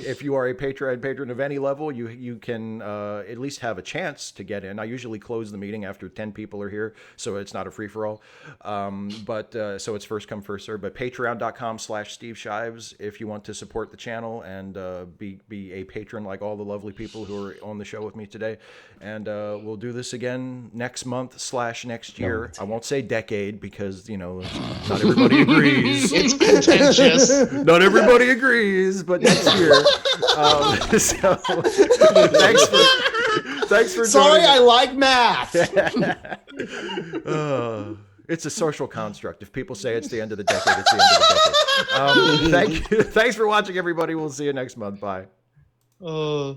if you are a Patreon patron of any level, you can at least have a chance to get in. I usually close the meeting after 10 people are here, so it's not a free for all. But so it's first come first serve. But Patreon.com/Steve Shives if you want to support the channel and be a patron like all the lovely people who are on the show with me today. And we'll do this again next month / next year. I won't say decade because not everybody agrees.
It's contentious.
Not everybody agrees, but next year. So thanks for
Sorry,
joining.
I like math.
It's a social construct. If people say it's the end of the decade, it's the end of the decade. Thank you. Thanks for watching, everybody. We'll see you next month. Bye.
I